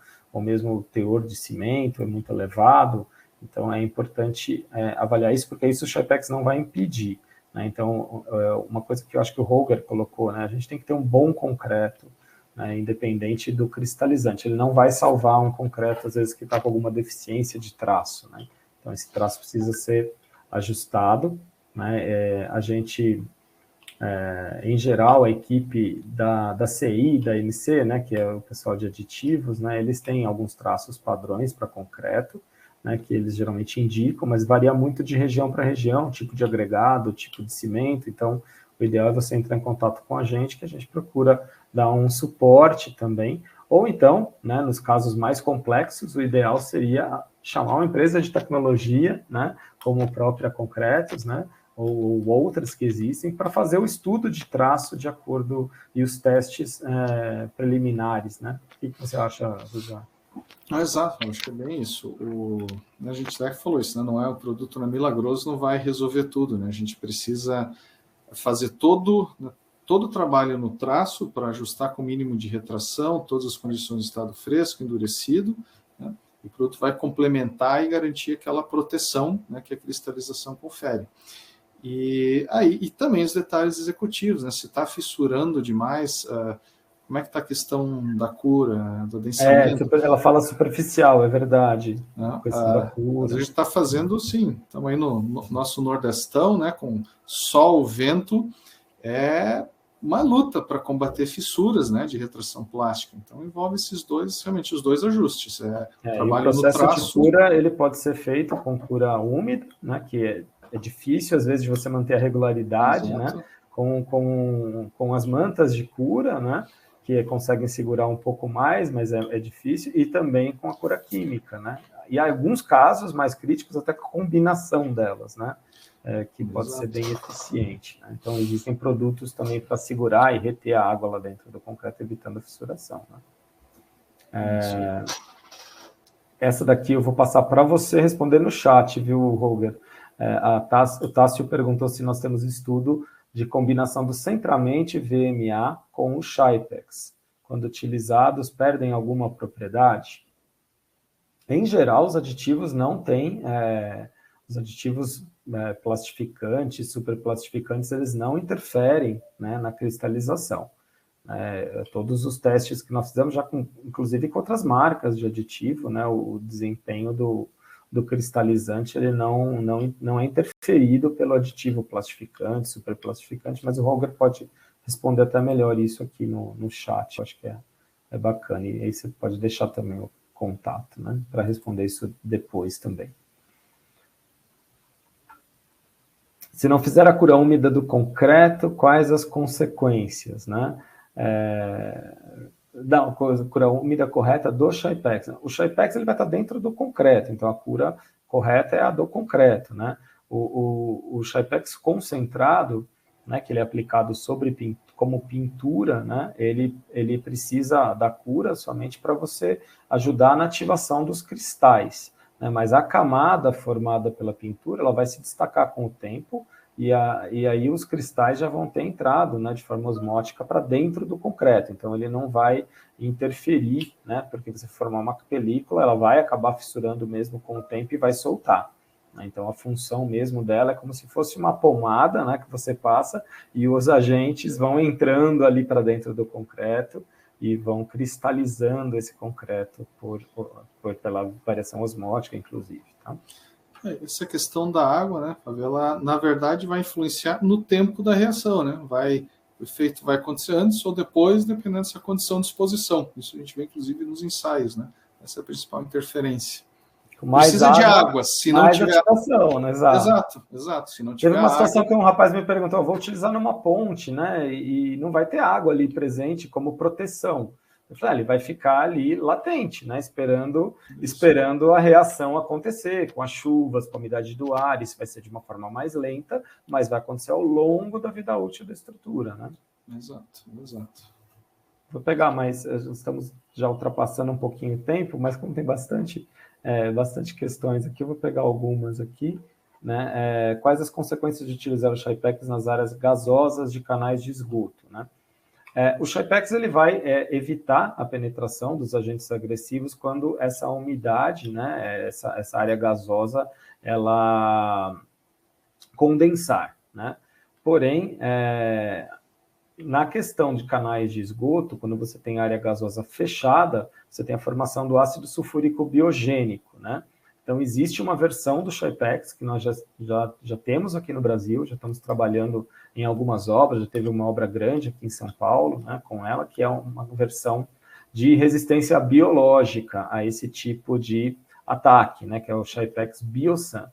teor de cimento é muito elevado. Então, é importante avaliar isso, porque isso o Shypex não vai impedir, né? Então, uma coisa que eu acho que o Holger colocou, né? A gente tem que ter um bom concreto, né? Independente do cristalizante. Ele não vai salvar um concreto, às vezes, que está com alguma deficiência de traço, né? Então, esse traço precisa ser ajustado, né? A gente, em geral, a equipe da CI, da MC, né, que é o pessoal de aditivos, né, eles têm alguns traços padrões para concreto, né, que eles geralmente indicam, mas varia muito de região para região, tipo de agregado, tipo de cimento. Então, o ideal é você entrar em contato com a gente, que a gente procura dar um suporte também. Ou então, né, nos casos mais complexos, o ideal seria chamar uma empresa de tecnologia, né, como a própria Concretos, né, ou outras que existem, para fazer o estudo de traço de acordo e os testes preliminares, né? O que você acha, José? Exato, acho que é bem isso. A gente até falou isso, né? Não é o produto milagroso, não vai resolver tudo, né? A gente precisa fazer todo o trabalho no traço para ajustar com o mínimo de retração, todas as condições de estado fresco, endurecido, né? E o produto vai complementar e garantir aquela proteção, né, que a cristalização confere. E também os detalhes executivos, né? Se está fissurando demais, como é que está a questão da cura, do adensamento? Ela fala superficial, é verdade. Né? A questão da cura. A gente está fazendo, sim, estamos aí no nosso nordestão, né, com sol, vento, é uma luta para combater fissuras, né, de retração plástica. Então, envolve esses dois, realmente, os dois ajustes. Trabalho o processo de cura, ele pode ser feito com cura úmida, né, que é difícil, às vezes, de você manter a regularidade, né, com as mantas de cura, né, que conseguem segurar um pouco mais, mas é difícil, e também com a cura química, né, e há alguns casos mais críticos até com a combinação delas, né, que pode ser bem eficiente, né? Então, existem produtos também para segurar e reter a água lá dentro do concreto, evitando a fissuração, né? Essa daqui eu vou passar para você responder no chat, viu, Holger? O Tássio perguntou se nós temos estudo de combinação do Centramente VMA com o Shypex. Quando utilizados, perdem alguma propriedade? Em geral, os aditivos não têm... os aditivos plastificantes, superplastificantes, eles não interferem, né, na cristalização. Todos os testes que nós fizemos, inclusive com outras marcas de aditivo, né, o desempenho do cristalizante ele não é interferido pelo aditivo plastificante, superplastificante, mas o Holger pode responder até melhor isso aqui no chat. Eu acho que é bacana. E aí você pode deixar também o contato, né, para responder isso depois também. Se não fizer a cura úmida do concreto, quais as consequências, né? Não, a cura úmida correta do Shypex. O Shypex ele vai estar dentro do concreto, então a cura correta é a do concreto, né? O Shypex concentrado, né, que ele é aplicado como pintura, né? Ele precisa da cura somente para você ajudar na ativação dos cristais. Mas a camada formada pela pintura, ela vai se destacar com o tempo, e aí os cristais já vão ter entrado, né, de forma osmótica para dentro do concreto, então ele não vai interferir, né, porque você formar uma película, ela vai acabar fissurando mesmo com o tempo e vai soltar. Então a função mesmo dela é como se fosse uma pomada, né, que você passa, e os agentes vão entrando ali para dentro do concreto, e vão cristalizando esse concreto pela variação osmótica, inclusive. Tá? Essa questão da água, né, ela, na verdade, vai influenciar no tempo da reação, né? O efeito vai acontecer antes ou depois, dependendo dessa condição de exposição. Isso a gente vê, inclusive, nos ensaios, né? Essa é a principal interferência. Precisa de água, se não tiver... ativação, né? Exato. Se não tiver Teve uma situação água... que um rapaz me perguntou, eu vou utilizar numa ponte, né? E não vai ter água ali presente como proteção. Eu falei, ele vai ficar ali latente, né? Esperando a reação acontecer, com as chuvas, com a umidade do ar. Isso vai ser de uma forma mais lenta, mas vai acontecer ao longo da vida útil da estrutura, né? Exato. Vou pegar mais, estamos já ultrapassando um pouquinho o tempo, mas como tem bastante questões aqui, eu vou pegar algumas aqui, né, quais as consequências de utilizar o Shypex nas áreas gasosas de canais de esgoto, né? O Shypex ele vai evitar a penetração dos agentes agressivos quando essa umidade, né, essa área gasosa, ela condensar, né? Porém, na questão de canais de esgoto, quando você tem área gasosa fechada, você tem a formação do ácido sulfúrico biogênico, né? Então, existe uma versão do Shypex que nós já temos aqui no Brasil, já estamos trabalhando em algumas obras, já teve uma obra grande aqui em São Paulo, né, com ela, que é uma versão de resistência biológica a esse tipo de ataque, né, que é o Shypex Biosan.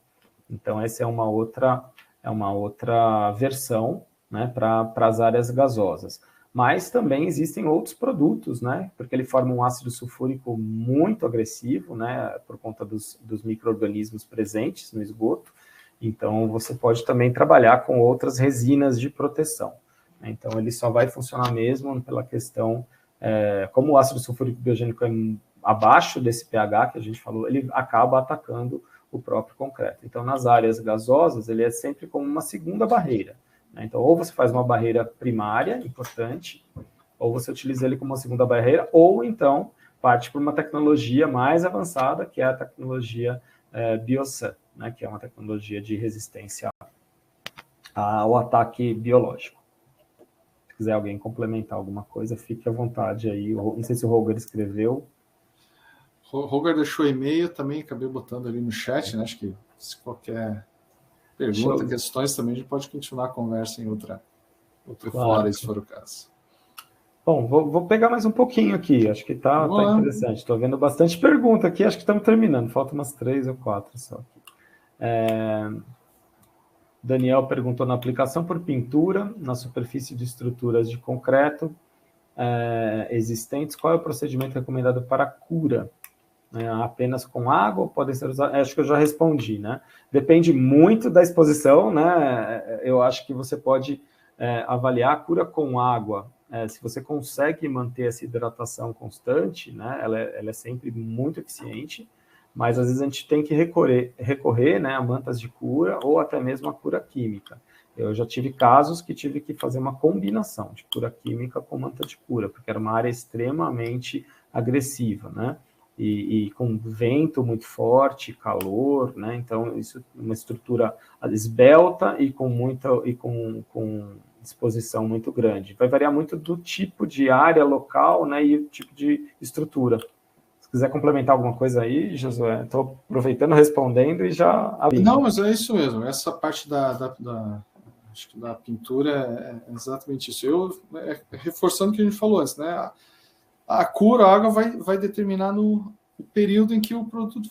Então, essa é uma outra versão, né, para as áreas gasosas. Mas também existem outros produtos, né, porque ele forma um ácido sulfúrico muito agressivo, né, por conta dos micro-organismos presentes no esgoto. Então, você pode também trabalhar com outras resinas de proteção. Então, ele só vai funcionar mesmo pela questão, como o ácido sulfúrico biogênico é abaixo desse pH que a gente falou, ele acaba atacando o próprio concreto. Então, nas áreas gasosas, ele é sempre como uma segunda barreira. Então, ou você faz uma barreira primária, importante, ou você utiliza ele como uma segunda barreira, ou então parte para uma tecnologia mais avançada, que é a tecnologia Biosan, né, que é uma tecnologia de resistência ao ataque biológico. Se quiser alguém complementar alguma coisa, fique à vontade aí. Não sei se o Roger escreveu. O Roger deixou e-mail, também acabei botando ali no chat, né? Acho que se qualquer pergunta, questões, também a gente pode continuar a conversa em outra fora, se for o caso. Bom, vou pegar mais um pouquinho aqui, acho que tá interessante. Estou vendo bastante pergunta aqui, acho que estamos terminando, faltam umas 3 ou 4 só. Daniel perguntou: na aplicação por pintura, na superfície de estruturas de concreto existentes, qual é o procedimento recomendado para cura? Apenas com água ou podem ser usados? Acho que eu já respondi, né? Depende muito da exposição, né? Eu acho que você pode avaliar a cura com água. Se você consegue manter essa hidratação constante, né? Ela é sempre muito eficiente, mas às vezes a gente tem que recorrer, né, a mantas de cura ou até mesmo a cura química. Eu já tive casos que tive que fazer uma combinação de cura química com manta de cura, porque era uma área extremamente agressiva, né? E com vento muito forte, calor, né? Então, isso é uma estrutura esbelta e com exposição muito grande. Vai variar muito do tipo de área local, né? E o tipo de estrutura. Se quiser complementar alguma coisa aí, Josué, estou aproveitando, respondendo e já abrindo. Não, mas é isso mesmo. Essa parte acho que da pintura é exatamente isso. Reforçando o que a gente falou antes, né? A cura, a água vai determinar no período em que o produto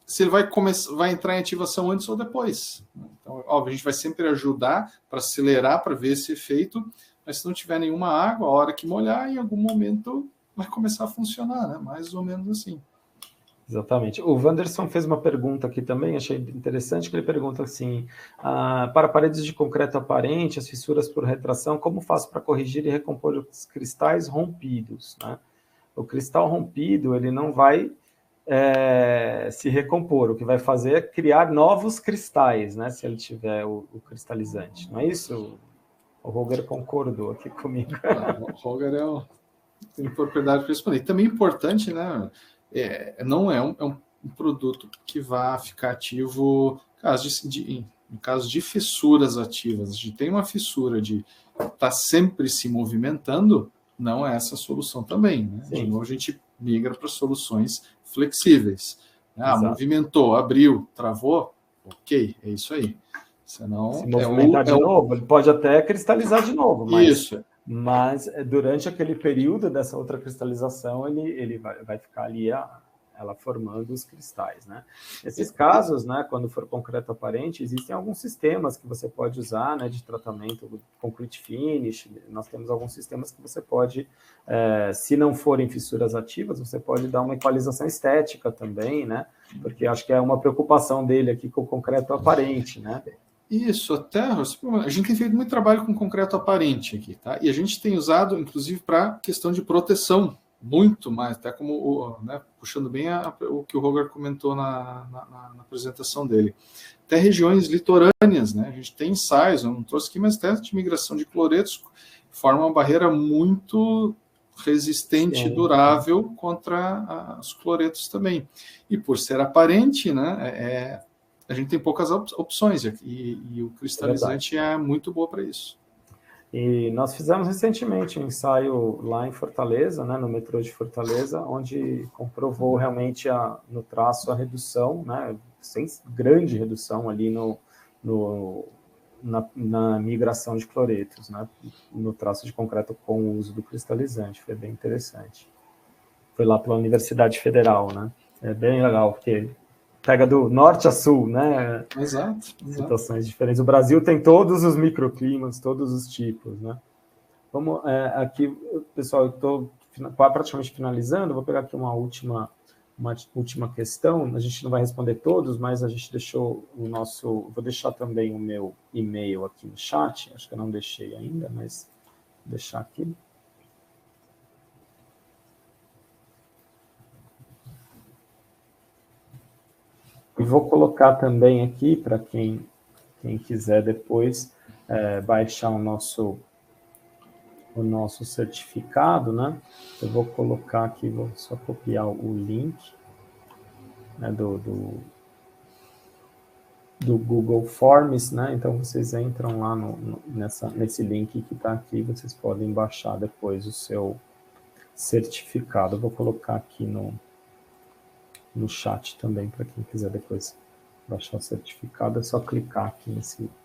se ele vai entrar em ativação antes ou depois. Então, óbvio, a gente vai sempre ajudar para acelerar, para ver esse efeito, mas se não tiver nenhuma água, a hora que molhar, em algum momento vai começar a funcionar, né? Mais ou menos assim. Exatamente. O Wanderson fez uma pergunta aqui também, achei interessante, que ele pergunta assim: para paredes de concreto aparente, as fissuras por retração, como faço para corrigir e recompor os cristais rompidos, né? O cristal rompido, ele não vai se recompor, o que vai fazer é criar novos cristais, né? Se ele tiver o cristalizante, não é isso? O Roger concordou aqui comigo. O Roger tem propriedade para responder. Também importante, né? Não é um produto que vai ficar ativo em caso de fissuras ativas. A gente tem uma fissura de estar sempre se movimentando, não é essa a solução também, né? De novo, a gente migra para soluções flexíveis. Movimentou, abriu, travou, ok, é isso aí. Senão, se movimentar de novo, ele pode até cristalizar de novo, mas durante aquele período dessa outra cristalização, ele vai ficar ali ela formando os cristais, né? Nesses casos, né, quando for concreto aparente, existem alguns sistemas que você pode usar, né, de tratamento concrete finish. Nós temos alguns sistemas que você pode, se não forem fissuras ativas, você pode dar uma equalização estética também, né? Porque acho que é uma preocupação dele aqui com o concreto aparente, né? Isso, até a gente tem feito muito trabalho com concreto aparente aqui, tá? E a gente tem usado, inclusive, para questão de proteção muito mais, até como, né, puxando bem o que o Roger comentou na apresentação dele. Até regiões litorâneas, né? A gente tem ensaios, eu não trouxe aqui, mas até de migração de cloretos forma uma barreira muito resistente e durável contra os cloretos também. E por ser aparente, né, a gente tem poucas opções, e o cristalizante é muito boa para isso. E nós fizemos recentemente um ensaio lá em Fortaleza, né, no metrô de Fortaleza, onde comprovou realmente no traço a redução, né, sem grande redução ali na migração de cloretos, né, no traço de concreto com o uso do cristalizante. Foi bem interessante. Foi lá pela Universidade Federal, né? É bem legal, porque pega do norte a sul, né? Exato. Situações diferentes. O Brasil tem todos os microclimas, todos os tipos, né? Vamos aqui, pessoal, eu estou praticamente finalizando, vou pegar aqui uma última questão. A gente não vai responder todos, mas a gente deixou vou deixar também o meu e-mail aqui no chat, acho que eu não deixei ainda, mas vou deixar aqui. E vou colocar também aqui, para quem quiser depois baixar o nosso certificado, né? Eu vou colocar aqui, vou só copiar o link, né, do Google Forms, né? Então, vocês entram lá nesse link que está aqui, vocês podem baixar depois o seu certificado. Eu vou colocar aqui no chat também, para quem quiser depois baixar o certificado, é só clicar aqui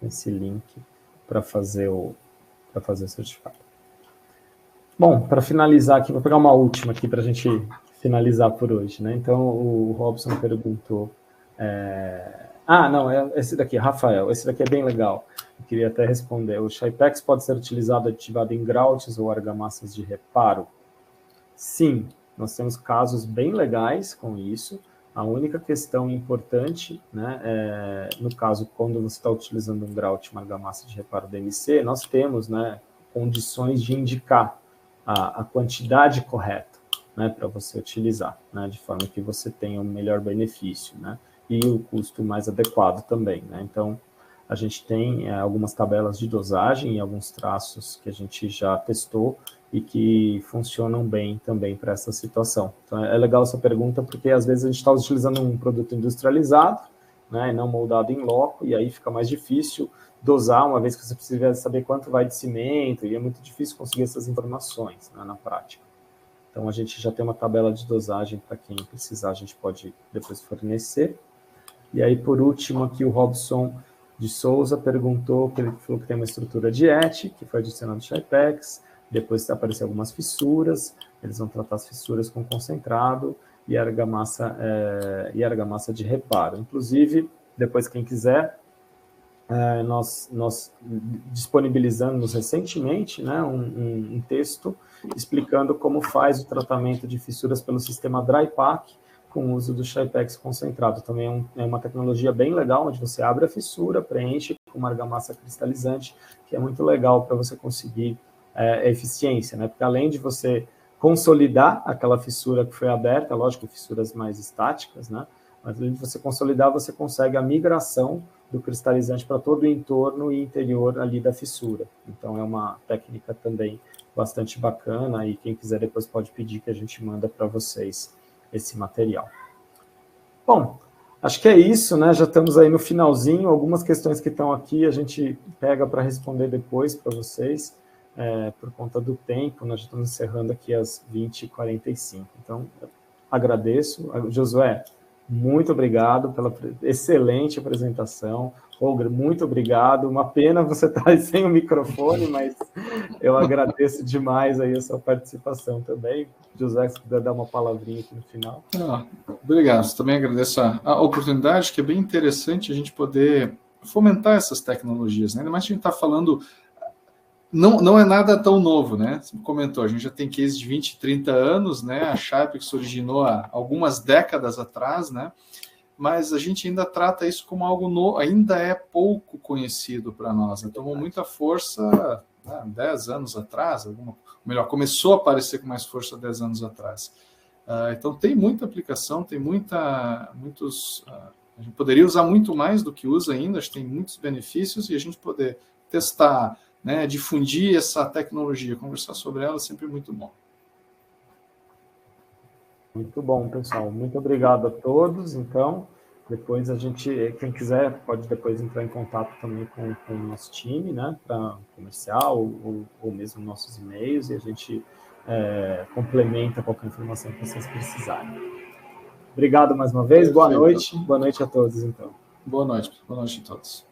nesse link para fazer o certificado. Bom, para finalizar aqui, vou pegar uma última aqui para a gente finalizar por hoje, né? Então, o Robson perguntou... esse daqui, Rafael, esse daqui é bem legal. Eu queria até responder. O Shypex pode ser ativado em groutes ou argamassas de reparo? Sim, nós temos casos bem legais com isso. A única questão importante, né, no caso, quando você está utilizando um grout, uma argamassa de reparo DMC, nós temos, né, condições de indicar a quantidade correta, né, para você utilizar, né, de forma que você tenha um melhor benefício, né, e o custo mais adequado também, né. Então, a gente tem algumas tabelas de dosagem e alguns traços que a gente já testou e que funcionam bem também para essa situação. Então, é legal essa pergunta, porque às vezes a gente está utilizando um produto industrializado, né, e não moldado em loco, e aí fica mais difícil dosar, uma vez que você precisa saber quanto vai de cimento, e é muito difícil conseguir essas informações, né, na prática. Então, a gente já tem uma tabela de dosagem para quem precisar, a gente pode depois fornecer. E aí, por último, aqui o Robson de Souza perguntou, que ele falou que tem uma estrutura de ET, que foi adicionado no Shypex, depois apareceu algumas fissuras, eles vão tratar as fissuras com concentrado e argamassa de reparo. Inclusive, depois quem quiser, nós disponibilizamos recentemente, né, um texto explicando como faz o tratamento de fissuras pelo sistema Dry Pack com o uso do Shypex concentrado. Também é uma tecnologia bem legal, onde você abre a fissura, preenche com uma argamassa cristalizante, que é muito legal para você conseguir eficiência, né? Porque além de você consolidar aquela fissura que foi aberta, lógico, fissuras mais estáticas, né? Mas além de você consolidar, você consegue a migração do cristalizante para todo o entorno e interior ali da fissura. Então, é uma técnica também bastante bacana, e quem quiser depois pode pedir que a gente manda para vocês esse material. Bom, acho que é isso, né? Já estamos aí no finalzinho. Algumas questões que estão aqui a gente pega para responder depois para vocês, por conta do tempo. Nós já estamos encerrando aqui às 20h45. Então, agradeço. Josué, muito obrigado pela excelente apresentação. Roger, muito obrigado. Uma pena você estar sem o microfone, mas eu agradeço demais aí a sua participação também. José, se puder dar uma palavrinha aqui no final. Obrigado. Também agradeço a oportunidade, que é bem interessante a gente poder fomentar essas tecnologias, né? Ainda mais que a gente está falando... Não é nada tão novo, né? Você comentou, a gente já tem case de 20, 30 anos, né? A Shypex originou há algumas décadas atrás, né? Mas a gente ainda trata isso como algo novo, ainda é pouco conhecido para nós, né? Tomou muita força 10 anos atrás, melhor, começou a aparecer com mais força 10 anos atrás. Então tem muita aplicação, tem a gente poderia usar muito mais do que usa ainda, acho que tem muitos benefícios, e a gente poder testar, né, difundir essa tecnologia, conversar sobre ela é sempre muito bom. Muito bom, pessoal. Muito obrigado a todos. Então, depois quem quiser, pode depois entrar em contato também com o nosso time, né, para comercial ou mesmo nossos e-mails, e a gente complementa qualquer informação que vocês precisarem. Obrigado mais uma vez. Boa noite. Boa noite a todos, então. Boa noite a todos.